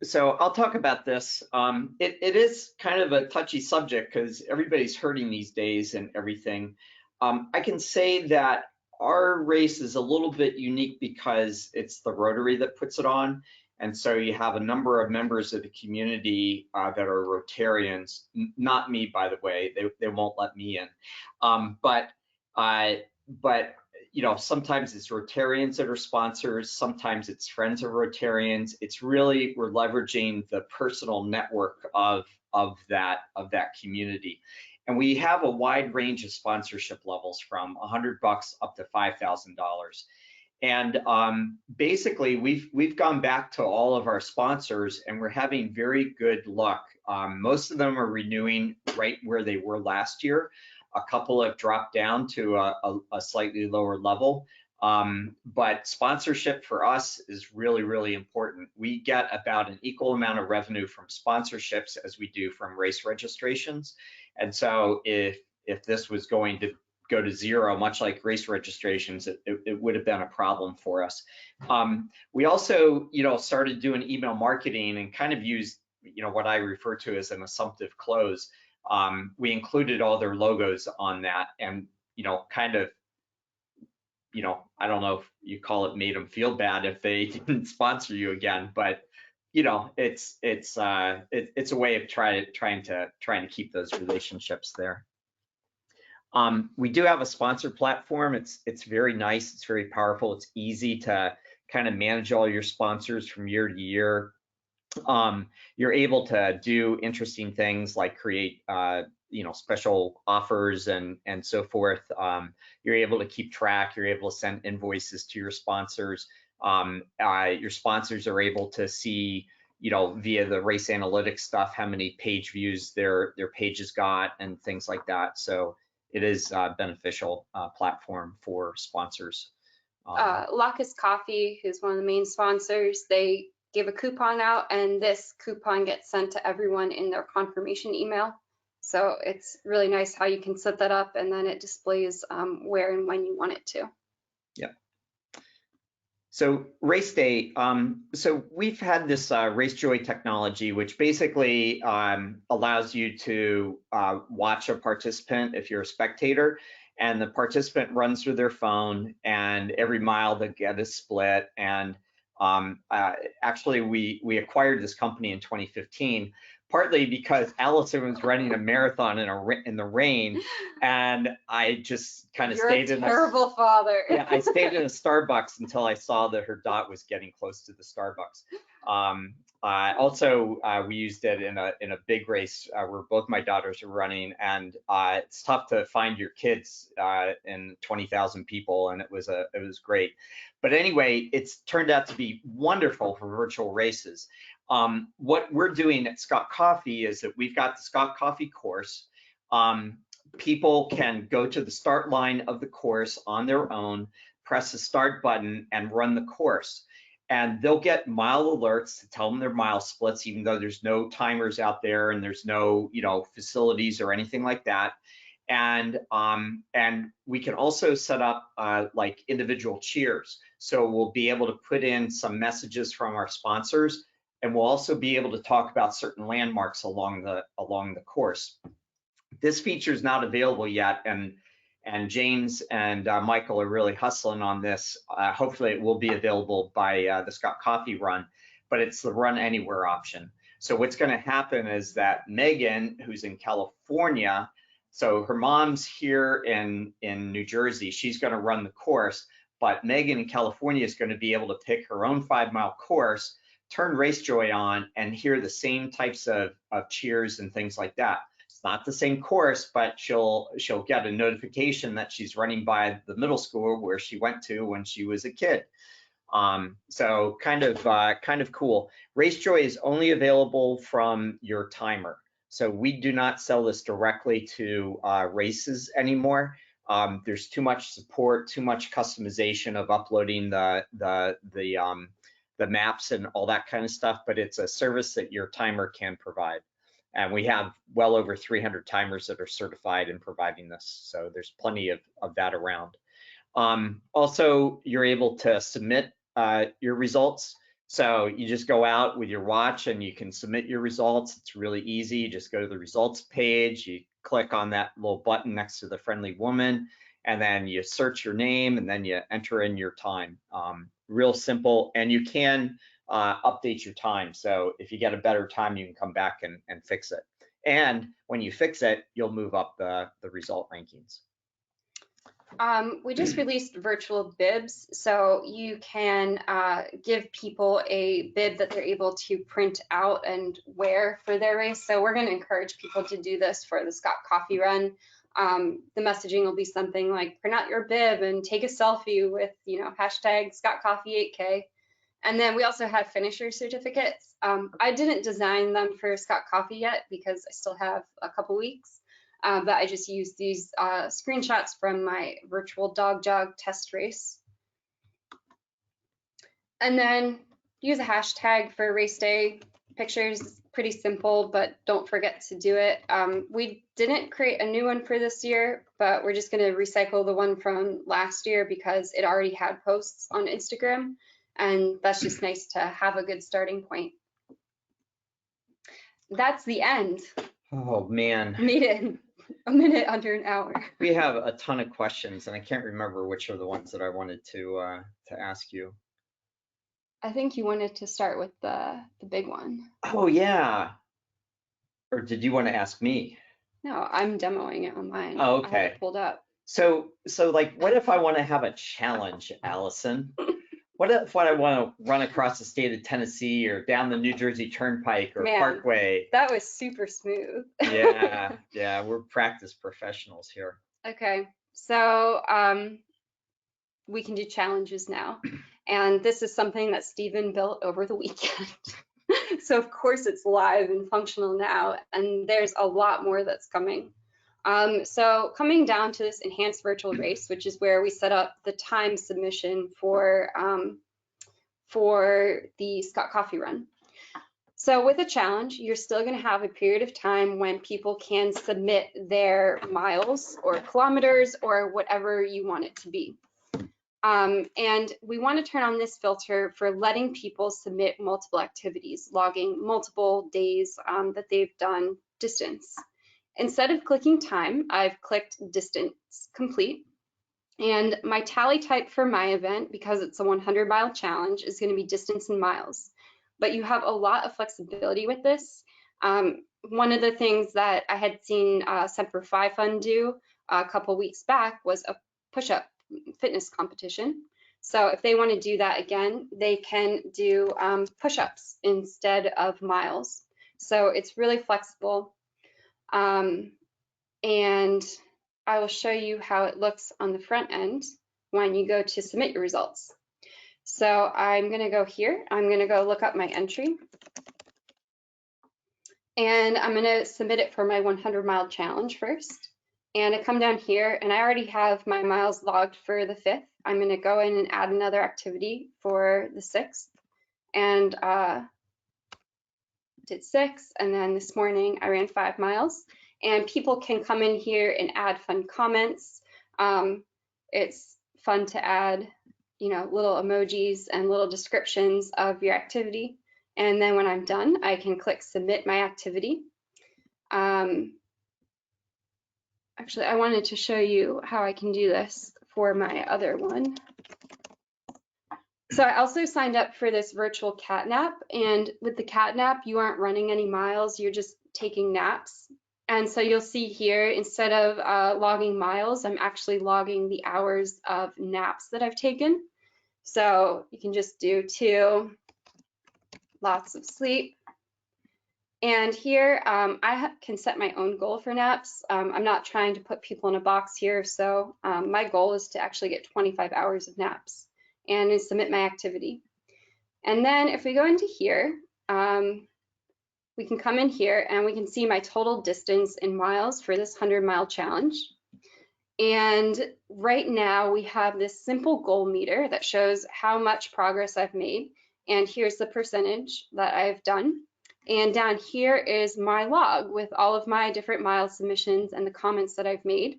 So I'll talk about this. It is kind of a touchy subject because everybody's hurting these days and everything. I can say that our race is a little bit unique because it's the Rotary that puts it on. And so you have a number of members of the community that are Rotarians, not me, by the way, they won't let me in. But you know, sometimes it's Rotarians that are sponsors, sometimes it's friends of Rotarians. It's really, we're leveraging the personal network of that community. And we have a wide range of sponsorship levels from $100 up to $5,000. And basically, we've gone back to all of our sponsors, and we're having very good luck. Most of them are renewing right where they were last year. A couple have dropped down to a slightly lower level. But sponsorship for us is really, really important. We get about an equal amount of revenue from sponsorships as we do from race registrations. And so if this was going to go to zero, much like race registrations, it would have been a problem for us. We also, started doing email marketing and kind of used, what I refer to as an assumptive close. We included all their logos on that, and kind of, I don't know if you call it made them feel bad if they didn't sponsor you again, but it's a way of trying to keep those relationships there. We do have a sponsor platform. It's very nice. It's very powerful. It's easy to kind of manage all your sponsors from year to year. You're able to do interesting things like create special offers and so forth. You're able to keep track. You're able to send invoices to your sponsors. Your sponsors are able to see, via the race analytics stuff, how many page views their pages got and things like that. So it is a beneficial platform for sponsors. Lacus Coffee, who's one of the main sponsors, they give a coupon out, and this coupon gets sent to everyone in their confirmation email. So it's really nice how you can set that up, and then it displays where and when you want it to. Yep. So RaceDay, so we've had this RaceJoy technology, which basically allows you to watch a participant if you're a spectator, and the participant runs through their phone, and every mile they get a split. And actually, we acquired this company in 2015, partly because Allison was running a marathon in the rain, and I just kind of stayed in. You're a terrible father. Yeah, I stayed in a Starbucks until I saw that her dot was getting close to the Starbucks. Also, we used it in a big race where both my daughters were running, and it's tough to find your kids in 20,000 people, and it was great. But anyway, it's turned out to be wonderful for virtual races. What we're doing at Scott Coffee is that we've got the Scott Coffee course. People can go to the start line of the course on their own, press the start button, and run the course. And they'll get mile alerts to tell them their mile splits, even though there's no timers out there and there's no, facilities or anything like that. And we can also set up like individual cheers. So we'll be able to put in some messages from our sponsors, and we'll also be able to talk about certain landmarks along the course. This feature is not available yet, and James and Michael are really hustling on this. Hopefully it will be available by the Scott Coffee run, but it's the run anywhere option. So what's going to happen is that Megan, who's in California, so her mom's here in New Jersey, she's going to run the course, but Megan in California is going to be able to pick her own 5-mile course, turn RaceJoy on, and hear the same types of cheers and things like that. Not the same course, but she'll get a notification that she's running by the middle school where she went to when she was a kid. So kind of cool. RaceJoy is only available from your timer. So we do not sell this directly to races anymore. There's too much support, too much customization of uploading the maps and all that kind of stuff, but it's a service that your timer can provide. And we have well over 300 timers that are certified in providing this. So there's plenty of that around. Also, you're able to submit your results. So you just go out with your watch and you can submit your results. It's really easy. You just go to the results page, you click on that little button next to the friendly woman, and then you search your name and then you enter in your time. Real simple, and you can update your time. So if you get a better time, you can come back and fix it. And when you fix it, you'll move up the result rankings. We just released virtual bibs, so you can give people a bib that they're able to print out and wear for their race. So we're going to encourage people to do this for the Scott Coffee run. The messaging will be something like print out your bib and take a selfie with, hashtag Scott Coffee 8K. And then we also have finisher certificates. I didn't design them for Scott Coffee yet because I still have a couple weeks, but I just used these screenshots from my virtual dog jog test race. And then use a hashtag for race day pictures. Pretty simple, but don't forget to do it. We didn't create a new one for this year, but we're just going to recycle the one from last year because it already had posts on Instagram. And that's just nice to have a good starting point. That's the end. Oh man. Made it in a minute under an hour. We have a ton of questions, and I can't remember which are the ones that I wanted to ask you. I think you wanted to start with the big one. Oh yeah. Or did you want to ask me? No, I'm demoing it on mine. Oh, I have okay. it pulled up. So like, what if I want to have a challenge, Allison? What if I want to run across the state of Tennessee or down the New Jersey Turnpike or Man, Parkway? that was super smooth. Yeah, we're practice professionals here. Okay, so we can do challenges now. And this is something that Stephen built over the weekend. So of course it's live and functional now, and there's a lot more that's coming. So coming down to this enhanced virtual race, which is where we set up the time submission for the Scott Coffee Run. So with a challenge, you're still going to have a period of time when people can submit their miles or kilometers or whatever you want it to be. And we want to turn on this filter for letting people submit multiple activities, logging multiple days that they've done distance. Instead of clicking time, I've clicked distance complete. And my tally type for my event, because it's a 100-mile challenge, is going to be distance in miles. But you have a lot of flexibility with this. One of the things that I had seen Semper Fi Fund do a couple weeks back was a push-up fitness competition. So if they want to do that again, they can do push-ups instead of miles. So it's really flexible. And I will show you how it looks on the front end when you go to submit your results. So I'm going to go here. I'm going to go look up my entry. And I'm going to submit it for my 100-mile challenge first. And I come down here, and I already have my miles logged for the 5th. I'm going to go in and add another activity for the 6th. And did 6. And then this morning, I ran 5 miles. And people can come in here and add fun comments. It's fun to add, little emojis and little descriptions of your activity. And then when I'm done, I can click submit my activity. Actually, I wanted to show you how I can do this for my other one. So I also signed up for this virtual cat nap, and with the cat nap, you aren't running any miles, you're just taking naps. And so you'll see here, instead of logging miles, I'm actually logging the hours of naps that I've taken. So you can just do 2, lots of sleep. And here, I can set my own goal for naps. I'm not trying to put people in a box here, so my goal is to actually get 25 hours of naps and submit my activity. And then if we go into here, we can come in here and we can see my total distance in miles for this 100-mile challenge. And right now we have this simple goal meter that shows how much progress I've made. And here's the percentage that I've done. And down here is my log with all of my different mile submissions and the comments that I've made.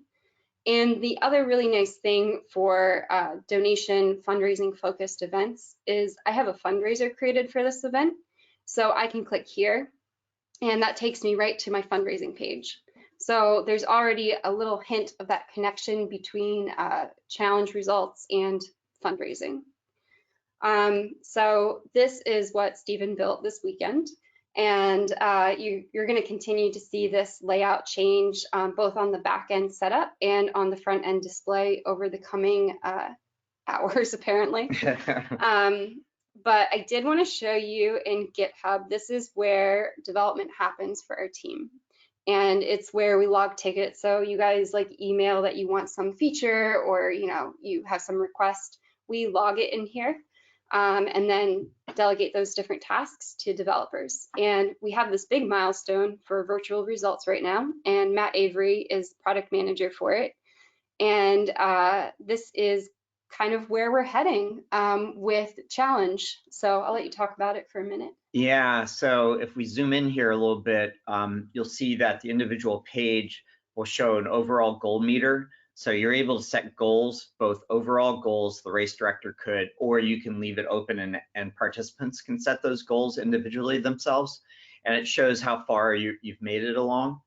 And the other really nice thing for donation fundraising focused events is I have a fundraiser created for this event. So I can click here and that takes me right to my fundraising page. So there's already a little hint of that connection between challenge results and fundraising. So this is what Stephen built this weekend. And you're going to continue to see this layout change both on the back end setup and on the front end display over the coming hours, apparently. But I did want to show you in GitHub, this is where development happens for our team. And it's where we log tickets. So you guys like email that you want some feature or you have some request, we log it in here. And then delegate those different tasks to developers. And we have this big milestone for virtual results right now, and Matt Avery is product manager for it. And this is kind of where we're heading with challenge. So I'll let you talk about it for a minute. Yeah, so if we zoom in here a little bit, you'll see that the individual page will show an overall goal meter. So you're able to set goals, both overall goals the race director could, or you can leave it open and participants can set those goals individually themselves. And it shows how far you've made it along.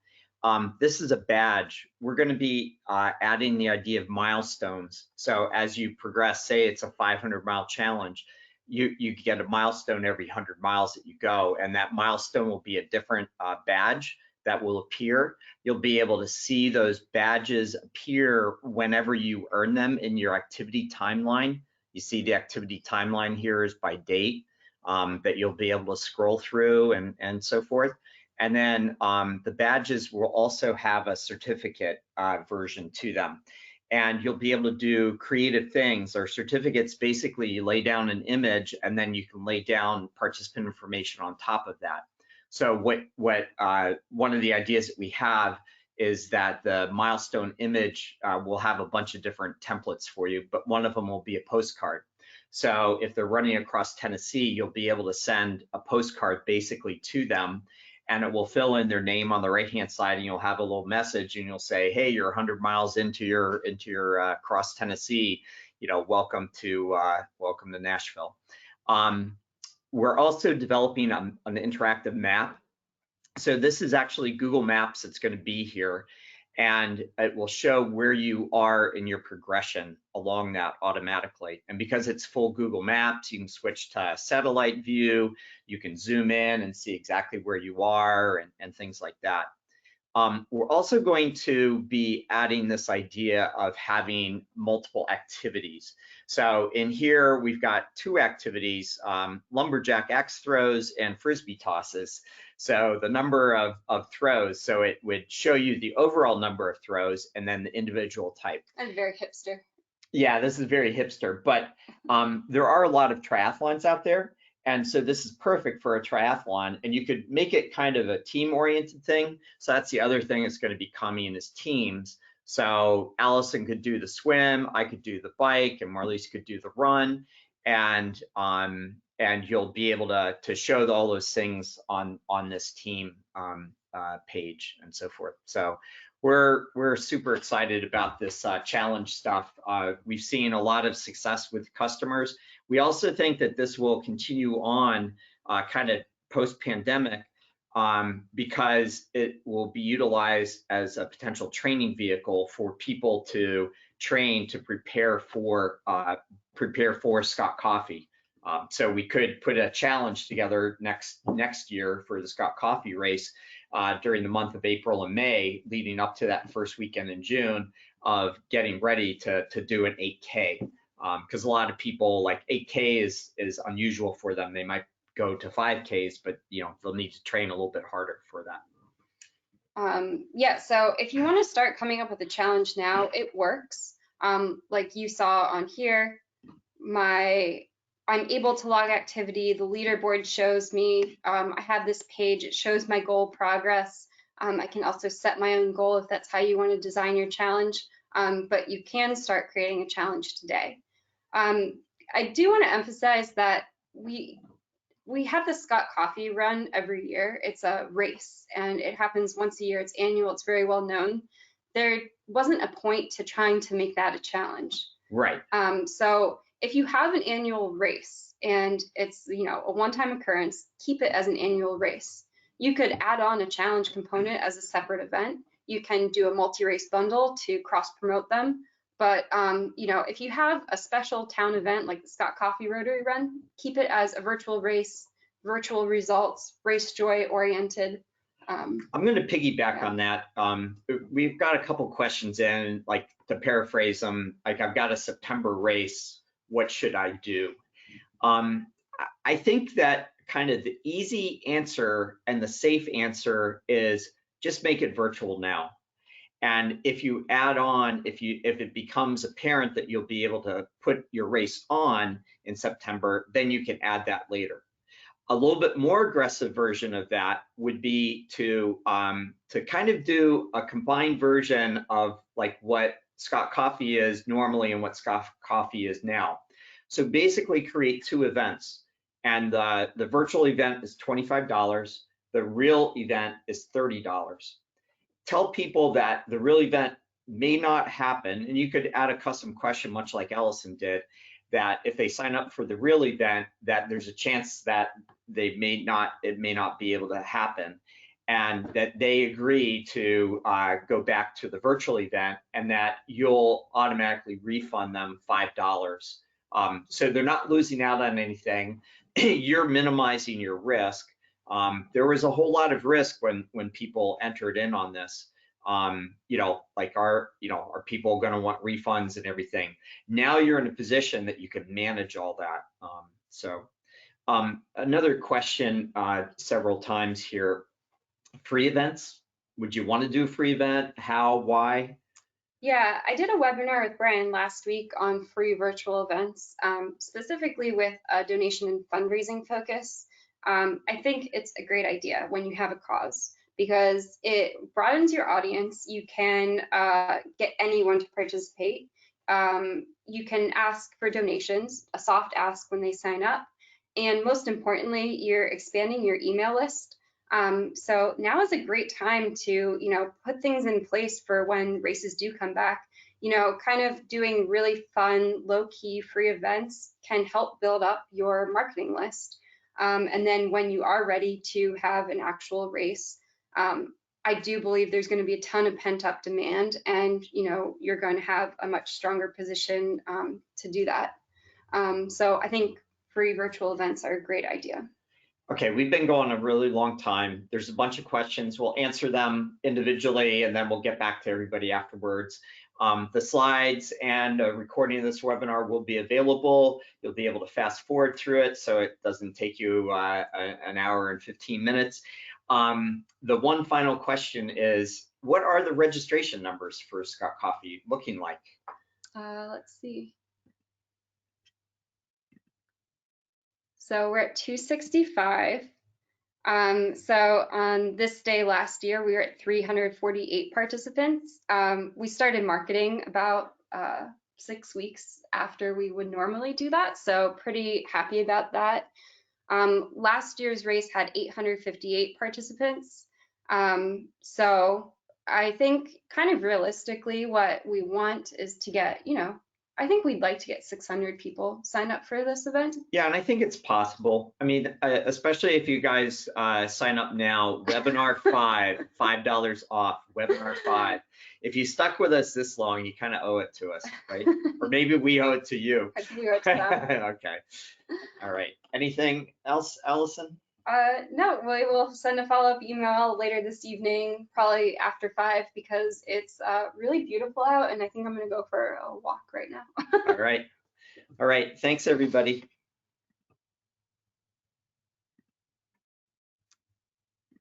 This is a badge. We're going to be adding the idea of milestones. So as you progress, say it's a 500-mile challenge, you get a milestone every 100 miles that you go, and that milestone will be a different badge that will appear. You'll be able to see those badges appear whenever you earn them in your activity timeline. You see the activity timeline here is by date that you'll be able to scroll through and so forth. And then the badges will also have a certificate version to them. And you'll be able to do creative things. Or certificates, basically you lay down an image and then you can lay down participant information on top of that. So one of the ideas that we have is that the milestone image will have a bunch of different templates for you, but one of them will be a postcard. So if they're running across Tennessee, you'll be able to send a postcard basically to them, and it will fill in their name on the right-hand side, and you'll have a little message, and you'll say, hey, you're 100 miles into your cross Tennessee, welcome to Nashville. We're also developing an interactive map. So this is actually Google Maps that's going to be here, and it will show where you are in your progression along that automatically. And because it's full Google Maps, you can switch to satellite view, you can zoom in and see exactly where you are and things like that. We're also going to be adding this idea of having multiple activities. So in here, we've got 2 activities, lumberjack axe throws and frisbee tosses. So the number of throws, so it would show you the overall number of throws and then the individual type. And very hipster. Yeah, this is very hipster, but there are a lot of triathlons out there. And so this is perfect for a triathlon, and you could make it kind of a team-oriented thing. So that's the other thing that's going to be coming is teams. So Allison could do the swim, I could do the bike, and Marlies could do the run, and you'll be able to show all those things on this team page and so forth. So we're super excited about this challenge stuff. We've seen a lot of success with customers. We also think that this will continue on kind of post-pandemic because it will be utilized as a potential training vehicle for people to train to prepare for Scott Coffee. So we could put a challenge together next year for the Scott Coffee race during the month of April and May, leading up to that first weekend in June, of getting ready to do an 8K. Because a lot of people, like 8K is unusual for them. They might go to 5Ks, but they'll need to train a little bit harder for that. Yeah, so if you want to start coming up with a challenge now, it works. Like you saw on here, I'm able to log activity. The leaderboard shows me, I have this page, it shows my goal progress. I can also set my own goal if that's how you want to design your challenge, but you can start creating a challenge today. I do want to emphasize that we have the Scott Coffee run every year. It's a race and it happens once a year. It's annual, it's very well known. There wasn't a point to trying to make that a challenge. Right. So if you have an annual race and it's a one-time occurrence, keep it as an annual race. You could add on a challenge component as a separate event. You can do a multi-race bundle to cross-promote them. But if you have a special town event like the Scott Coffee Rotary Run, keep it as a virtual race, virtual results, race joy oriented. I'm going to piggyback on that. We've got a couple questions in, like to paraphrase them, like I've got a September race. What should I do? I think that kind of the easy answer and the safe answer is just make it virtual now. And if you add on, if it becomes apparent that you'll be able to put your race on in September, then you can add that later. A little bit more aggressive version of that would be to kind of do a combined version of like what Scott Coffee is normally and what Scott Coffee is now. So basically create 2 events, and the virtual event is $25. The real event is $30. Tell people that the real event may not happen, and you could add a custom question, much like Allison did, that if they sign up for the real event, that there's a chance that it may not be able to happen, and that they agree to go back to the virtual event, and that you'll automatically refund them $5. So they're not losing out on anything. You're minimizing your risk. There was a whole lot of risk when people entered in on this. Like are people going to want refunds and everything? Now you're in a position that you can manage all that. Another question several times here, free events. Would you want to do a free event? How, why? Yeah, I did a webinar with Brian last week on free virtual events, specifically with a donation and fundraising focus. I think it's a great idea when you have a cause because it broadens your audience. You can get anyone to participate. You can ask for donations, a soft ask when they sign up. And most importantly, you're expanding your email list. So now is a great time to, put things in place for when races do come back. Kind of doing really fun, low-key free events can help build up your marketing list. And then when you are ready to have an actual race, I do believe there's going to be a ton of pent-up demand, and you're going to have a much stronger position to do that. So I think free virtual events are a great idea. Okay, we've been going a really long time. There's a bunch of questions. We'll answer them individually, and then we'll get back to everybody afterwards. The slides and a recording of this webinar will be available. You'll be able to fast forward through it so it doesn't take you an hour and 15 minutes. The one final question is, what are the registration numbers for Scott Coffee looking like? Let's see. So we're at 265. So on this day last year, we were at 348 participants. We started marketing about 6 weeks after we would normally do that, so pretty happy about that. Last year's race had 858 participants. So I think kind of realistically what we want is to get, I think we'd like to get 600 people sign up for this event. Yeah, and I think it's possible. I mean, especially if you guys sign up now, webinar 5, $5 off, webinar 5. If you stuck with us this long, you kind of owe it to us, right? Or maybe we owe it to you. I think we owe it to them. Okay. All right. Anything else, Allison? No, we will send a follow-up email later this evening, probably after 5, because it's really beautiful out, and I think I'm going to go for a walk right now. All right. All right. Thanks, everybody.